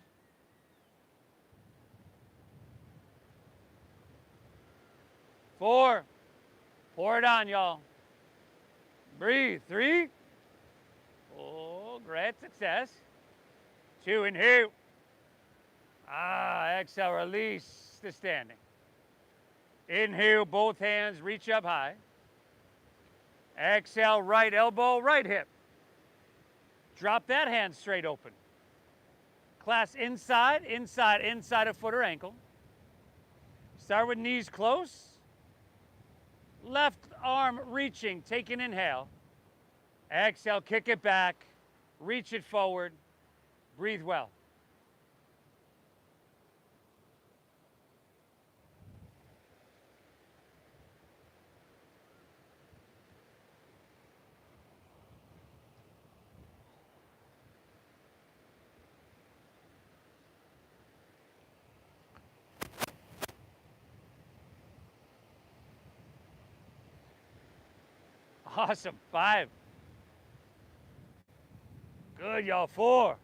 Speaker 1: Four. Pour it on, y'all. Breathe. Three. Oh, great success. Two, inhale. Exhale, release the standing. Inhale, both hands reach up high. Exhale, right elbow, right hip. Drop that hand straight open. Clasp inside, inside, inside of foot or ankle. Start with knees close. Left arm reaching, take an inhale. Exhale, kick it back, reach it forward, breathe well. Awesome. Five. Good, y'all. Four.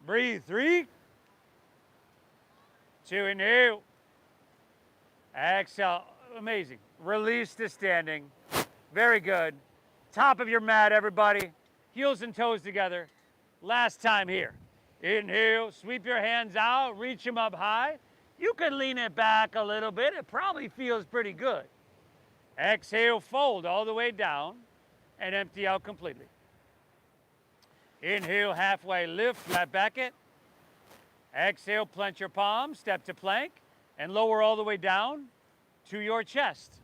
Speaker 1: Breathe. Three. Two. Inhale. Exhale. Amazing. Release to standing. Very good. Top of your mat, everybody. Heels and toes together. Last time here. Inhale. Sweep your hands out. Reach them up high. You can lean it back a little bit. It probably feels pretty good. Exhale, fold all the way down and empty out completely. Inhale, halfway lift, flat back it. Exhale, plant your palms, step to plank, and lower all the way down to your chest.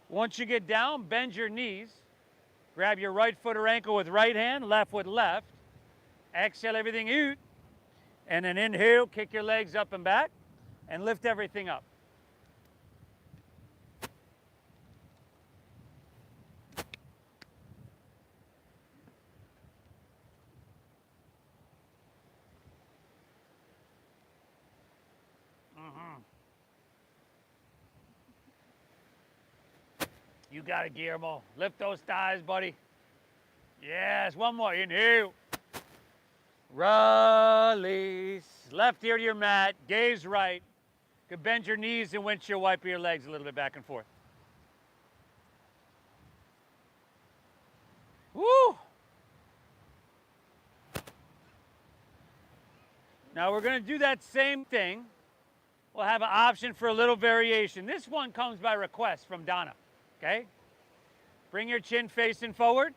Speaker 1: Once you get down, bend your knees. Grab your right foot or ankle with right hand, left with left. Exhale everything out. And then inhale, kick your legs up and back, and lift everything up. You got it, Guillermo. Lift those thighs, buddy. Yes, one more. Inhale. Release. Left ear to your mat. Gaze right. You can bend your knees and windshield wiper your legs a little bit back and forth. Woo! Now we're going to do that same thing. We'll have an option for a little variation. This one comes by request from Donna. Okay? Bring your chin facing forward.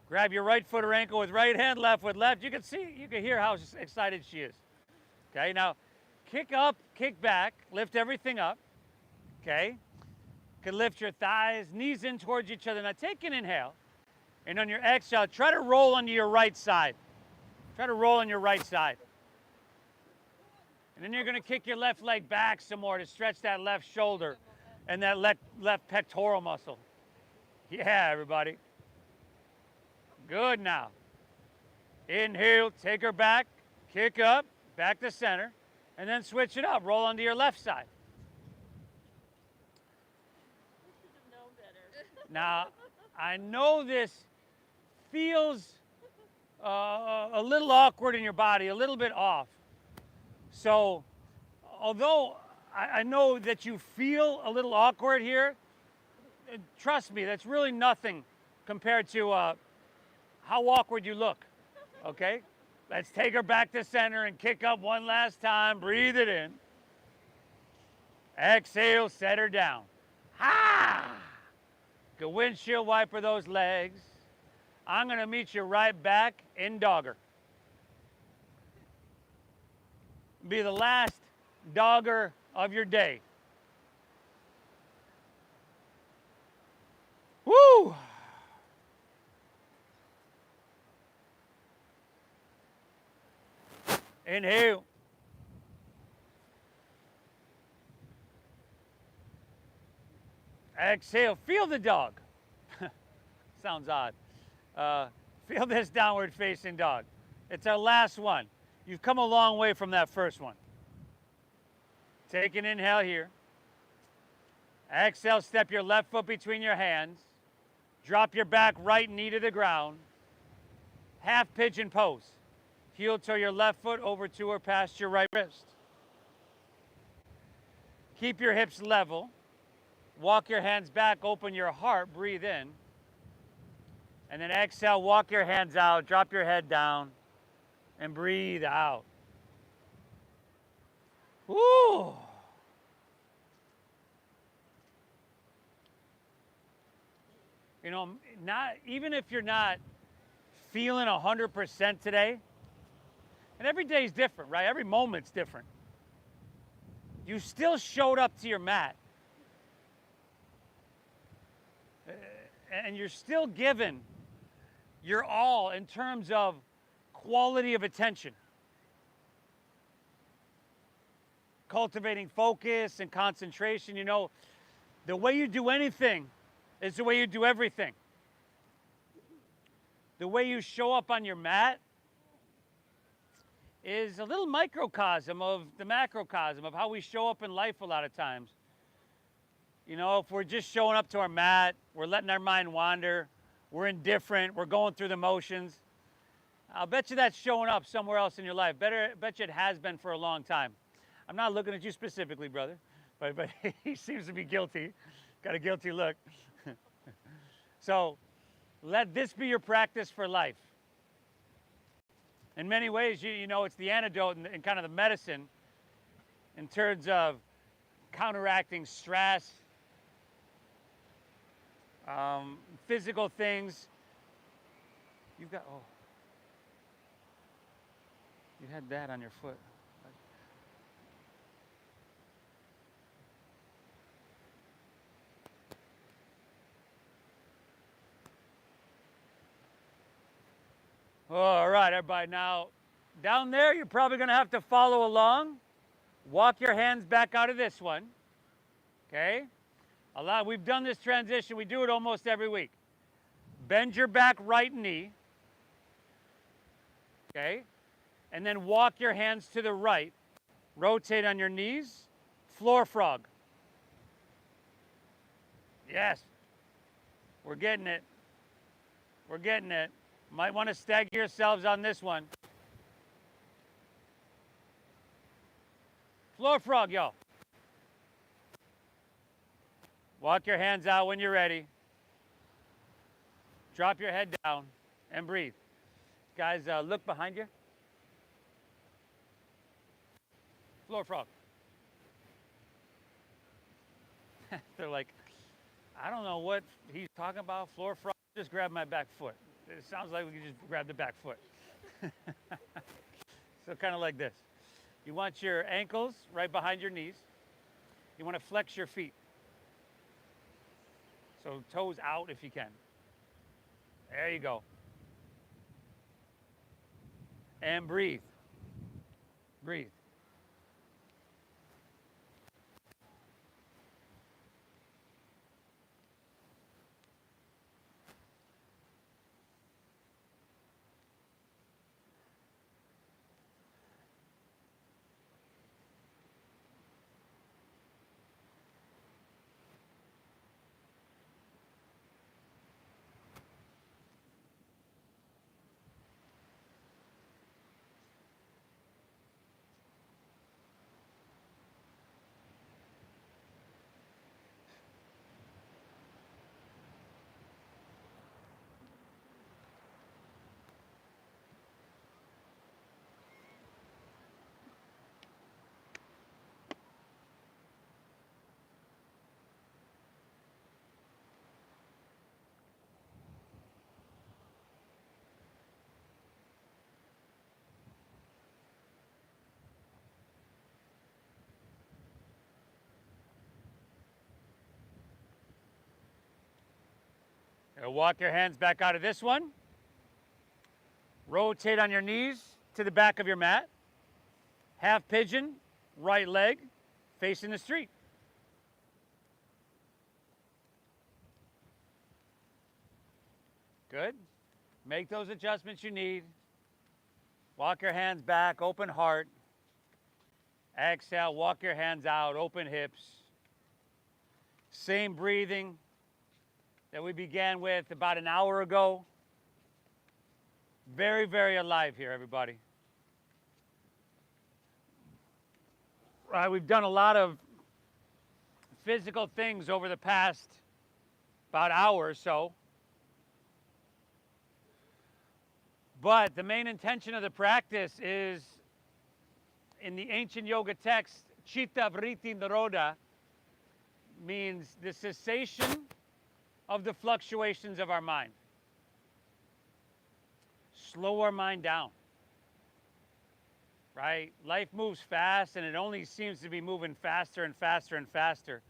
Speaker 1: Grab your right foot or ankle with right hand, left with left. You can see, you can hear how excited she is. Okay, now kick up, kick back, lift everything up. Okay? You can lift your thighs, knees in towards each other. Now take an inhale. And on your exhale, try to roll onto your right side. Try to roll on your right side. And then you're going to kick your left leg back some more to stretch that left shoulder and that left pectoral muscle. Yeah, everybody. Good now. Inhale, take her back, kick up, back to center, and then switch it up. Roll onto your left side.
Speaker 2: We should have known better.
Speaker 1: Now, I know this feels a little awkward in your body, a little bit off. So, although I know that you feel a little awkward here. Trust me, that's really nothing compared to how awkward you look, okay? Let's take her back to center and kick up one last time. Breathe it in. Exhale, set her down. Ha! Good windshield wiper those legs. I'm gonna meet you right back in dogger. Be the last dogger of your day. Woo! Inhale. Exhale. Feel the dog. Sounds odd. Feel this downward facing dog. It's our last one. You've come a long way from that first one. Take an inhale here. Exhale, step your left foot between your hands. Drop your back right knee to the ground. Half pigeon pose. Heel to your left foot over to or past your right wrist. Keep your hips level. Walk your hands back, open your heart, breathe in. And then exhale, walk your hands out, drop your head down, and breathe out. Woo! You know, even if you're not feeling 100% today, and every day is different, right? Every moment's different. You still showed up to your mat. And you're still given your all in terms of quality of attention. Cultivating focus and concentration. You know, the way you do anything is the way you do everything. The way you show up on your mat is a little microcosm of the macrocosm of how we show up in life a lot of times. You know, if we're just showing up to our mat, we're letting our mind wander, we're indifferent, we're going through the motions, I'll bet you that's showing up somewhere else in your life. Bet you it has been for a long time. I'm not looking at you specifically, brother, but he seems to be guilty. Got a guilty look. So let this be your practice for life. In many ways, you know, it's the antidote and kind of the medicine in terms of counteracting stress, physical things. You had that on your foot. All right, everybody. Now, down there, you're probably going to have to follow along. Walk your hands back out of this one. Okay? We've done this transition. We do it almost every week. Bend your back right knee. Okay? And then walk your hands to the right. Rotate on your knees. Floor frog. Yes. We're getting it. We're getting it. Might want to stagger yourselves on this one. Floor frog, y'all. Walk your hands out when you're ready. Drop your head down and breathe. Guys, look behind you. Floor frog. They're like, I don't know what he's talking about. Floor frog. Just grab my back foot. It sounds like we can just grab the back foot. So kind of like this. You want your ankles right behind your knees. You want to flex your feet. So toes out if you can. There you go. And breathe. Breathe. Walk your hands back out of this one. Rotate on your knees to the back of your mat. Half pigeon, right leg facing the street. Good. Make those adjustments you need. Walk your hands back, open heart. Exhale, walk your hands out, open hips. Same breathing that we began with about an hour ago. Very, very alive here, everybody. We've done a lot of physical things over the past about hour or so. But the main intention of the practice is, in the ancient yoga text, chitta vritti nirodha means the cessation of the fluctuations of our mind. Slow our mind down, right? Life moves fast, and it only seems to be moving faster and faster and faster.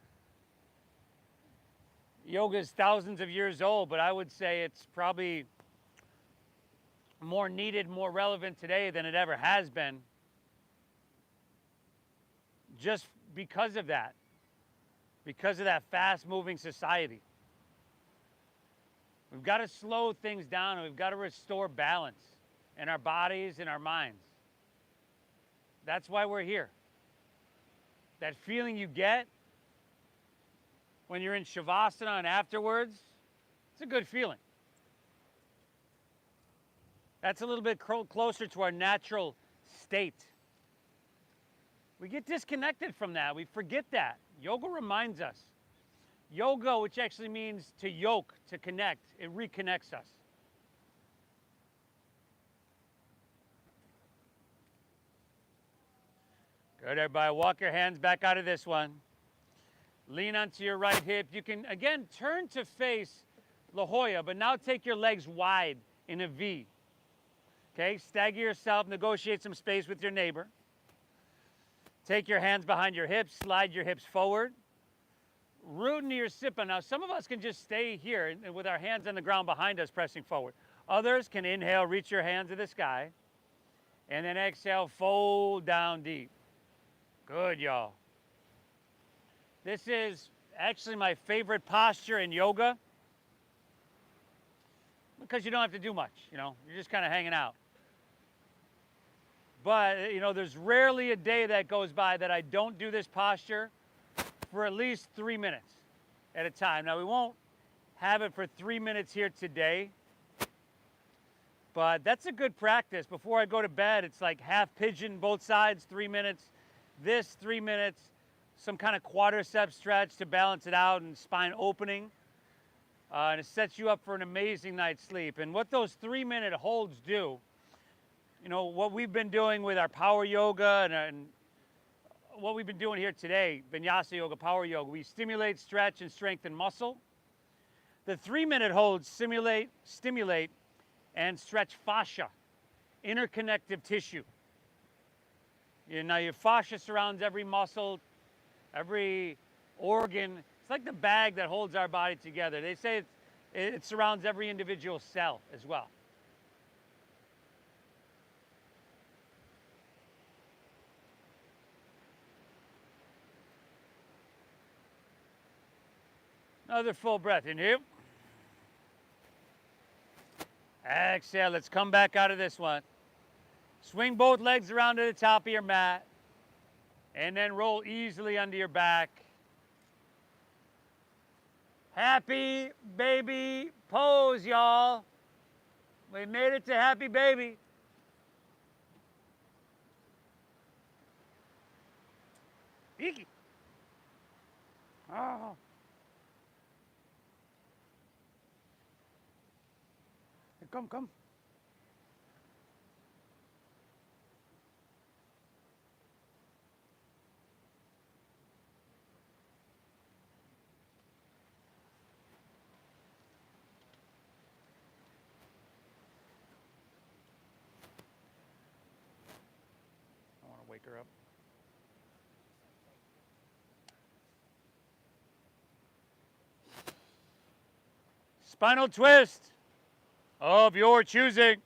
Speaker 1: Yoga is thousands of years old, but I would say it's probably more needed, more relevant today than it ever has been, just because of that fast-moving society. We've got to slow things down, and we've got to restore balance in our bodies and our minds. That's why we're here. That feeling you get when you're in Shavasana and afterwards, it's a good feeling. That's a little bit closer to our natural state. We get disconnected from that. We forget that. Yoga reminds us. Yoga, which actually means to yoke, to connect, it reconnects us. Good, everybody. Walk your hands back out of this one. Lean onto your right hip. You can, again, turn to face La Jolla, but now take your legs wide in a V. Okay, stagger yourself, negotiate some space with your neighbor. Take your hands behind your hips, slide your hips forward. Root into your sipa. Now, some of us can just stay here with our hands on the ground behind us, pressing forward. Others can inhale, reach your hands to the sky, and then exhale, fold down deep. Good, y'all. This is actually my favorite posture in yoga because you don't have to do much, you're just kind of hanging out. But, there's rarely a day that goes by that I don't do this posture for at least 3 minutes at a time. Now, we won't have it for 3 minutes here today, but that's a good practice. Before I go to bed, it's like half pigeon, both sides, 3 minutes. This, 3 minutes, some kind of quadricep stretch to balance it out and spine opening. And it sets you up for an amazing night's sleep. And what those 3-minute holds do, what we've been doing with our power yoga and what we've been doing here today, vinyasa yoga, power yoga, we stimulate, stretch, and strengthen muscle. The 3-minute holds stimulate, and stretch fascia, interconnective tissue. Now your fascia surrounds every muscle, every organ. It's like the bag that holds our body together. They say it surrounds every individual cell as well. Another full breath in here. Exhale, let's come back out of this one. Swing both legs around to the top of your mat, and then roll easily under your back. Happy baby pose, y'all. We made it to happy baby. Eeky. Oh. Come. I want to wake her up. Spinal twist of your choosing.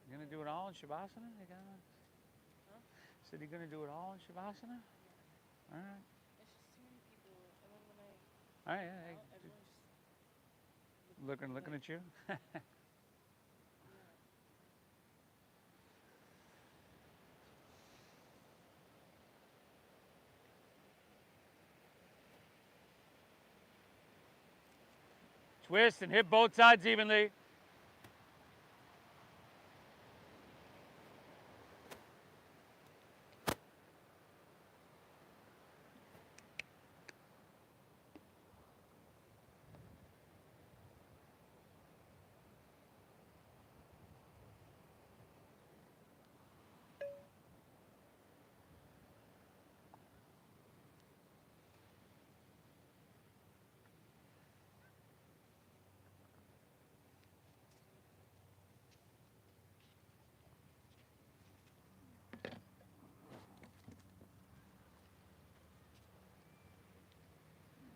Speaker 1: You gonna do it all in Shavasana? You got
Speaker 2: Huh?
Speaker 1: Said you're gonna do it all in Shavasana?
Speaker 2: Yeah.
Speaker 1: All right.
Speaker 2: It's just too many people, and then when I
Speaker 1: All right, yeah,
Speaker 2: out, everyone's just
Speaker 1: looking at you.
Speaker 2: Yeah.
Speaker 1: Twist and hit both sides evenly.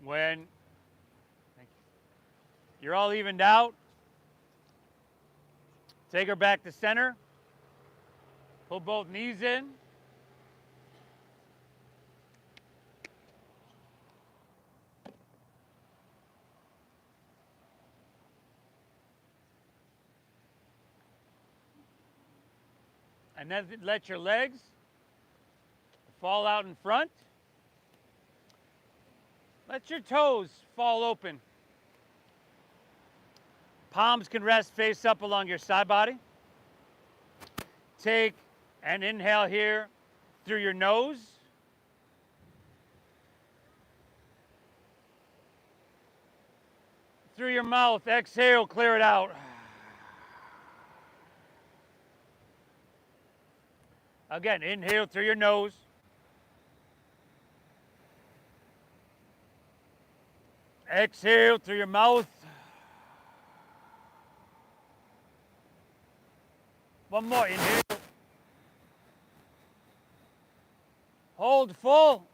Speaker 1: When you're all evened out, take her back to center. Pull both knees in. And then let your legs fall out in front. Let your toes fall open. Palms can rest face up along your side body. Take an inhale here through your nose. Through your mouth, exhale, clear it out. Again, inhale through your nose. Exhale through your mouth. One more, inhale. Hold full.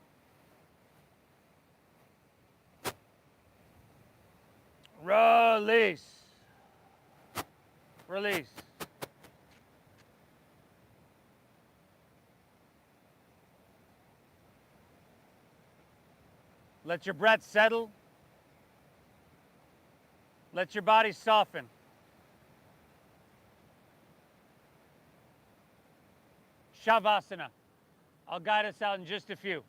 Speaker 1: Release. Release. Let your breath settle. Let your body soften. Shavasana. I'll guide us out in just a few.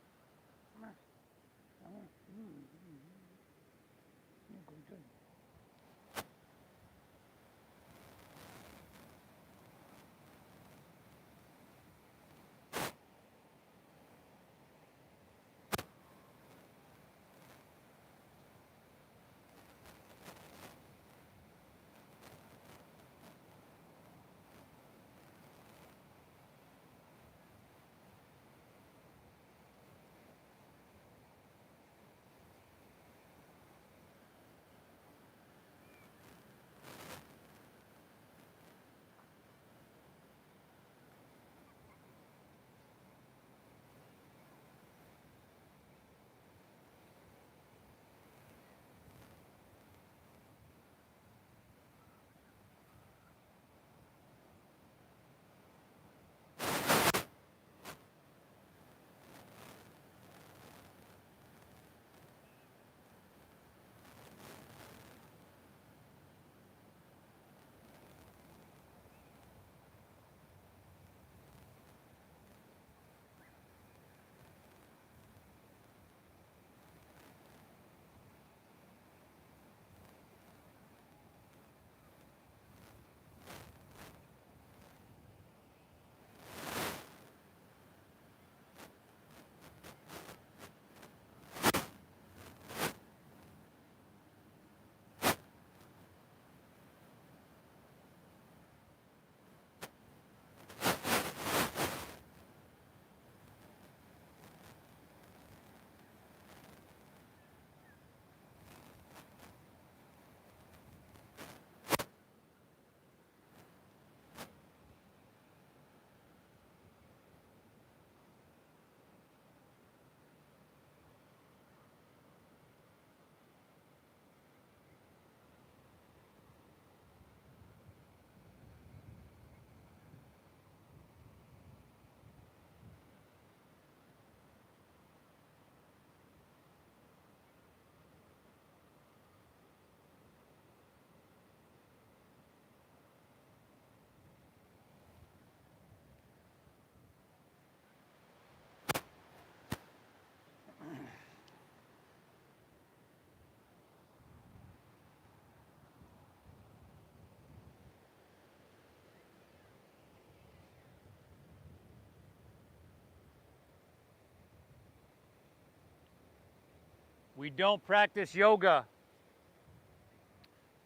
Speaker 1: We don't practice yoga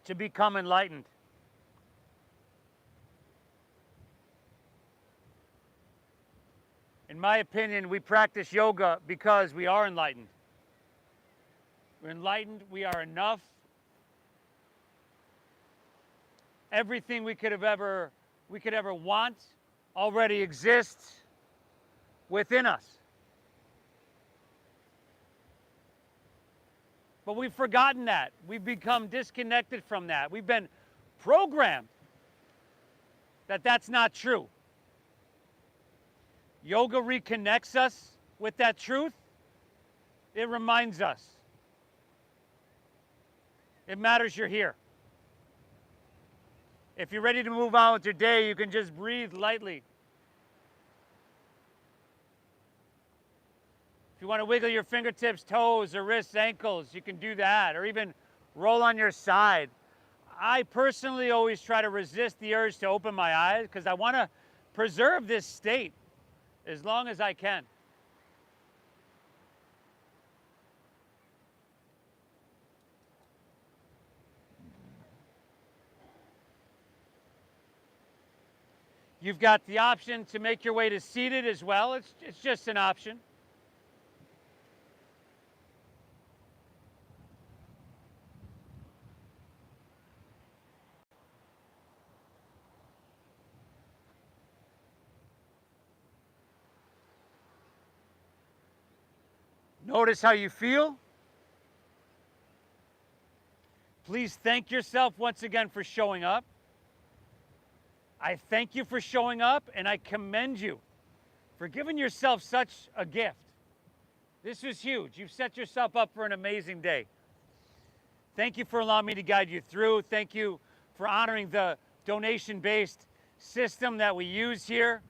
Speaker 1: to become enlightened. In my opinion, we practice yoga because we are enlightened. We're enlightened, we are enough. Everything we could ever want already exists within us. But we've forgotten that. We've become disconnected from that. We've been programmed that that's not true. Yoga reconnects us with that truth. It reminds us. It matters you're here. If you're ready to move on with your day, you can just breathe lightly. If you want to wiggle your fingertips, toes, or wrists, ankles, you can do that, or even roll on your side. I personally always try to resist the urge to open my eyes because I want to preserve this state as long as I can. You've got the option to make your way to seated as well. It's just an option. Notice how you feel. Please thank yourself once again for showing up. I thank you for showing up, and I commend you for giving yourself such a gift. This was huge. You've set yourself up for an amazing day. Thank you for allowing me to guide you through. Thank you for honoring the donation-based system that we use here.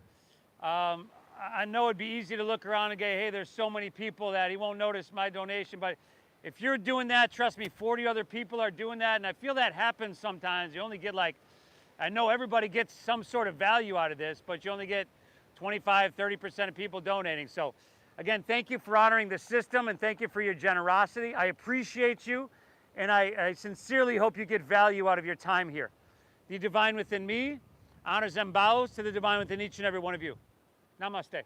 Speaker 1: I know it'd be easy to look around and go, hey, there's so many people that he won't notice my donation, but if you're doing that, trust me, 40 other people are doing that, and I feel that happens sometimes. You only get I know everybody gets some sort of value out of this, but you only get 25, 30% of people donating. So again, thank you for honoring the system, and thank you for your generosity. I appreciate you, and I sincerely hope you get value out of your time here. The divine within me honors and bows to the divine within each and every one of you. Namaste.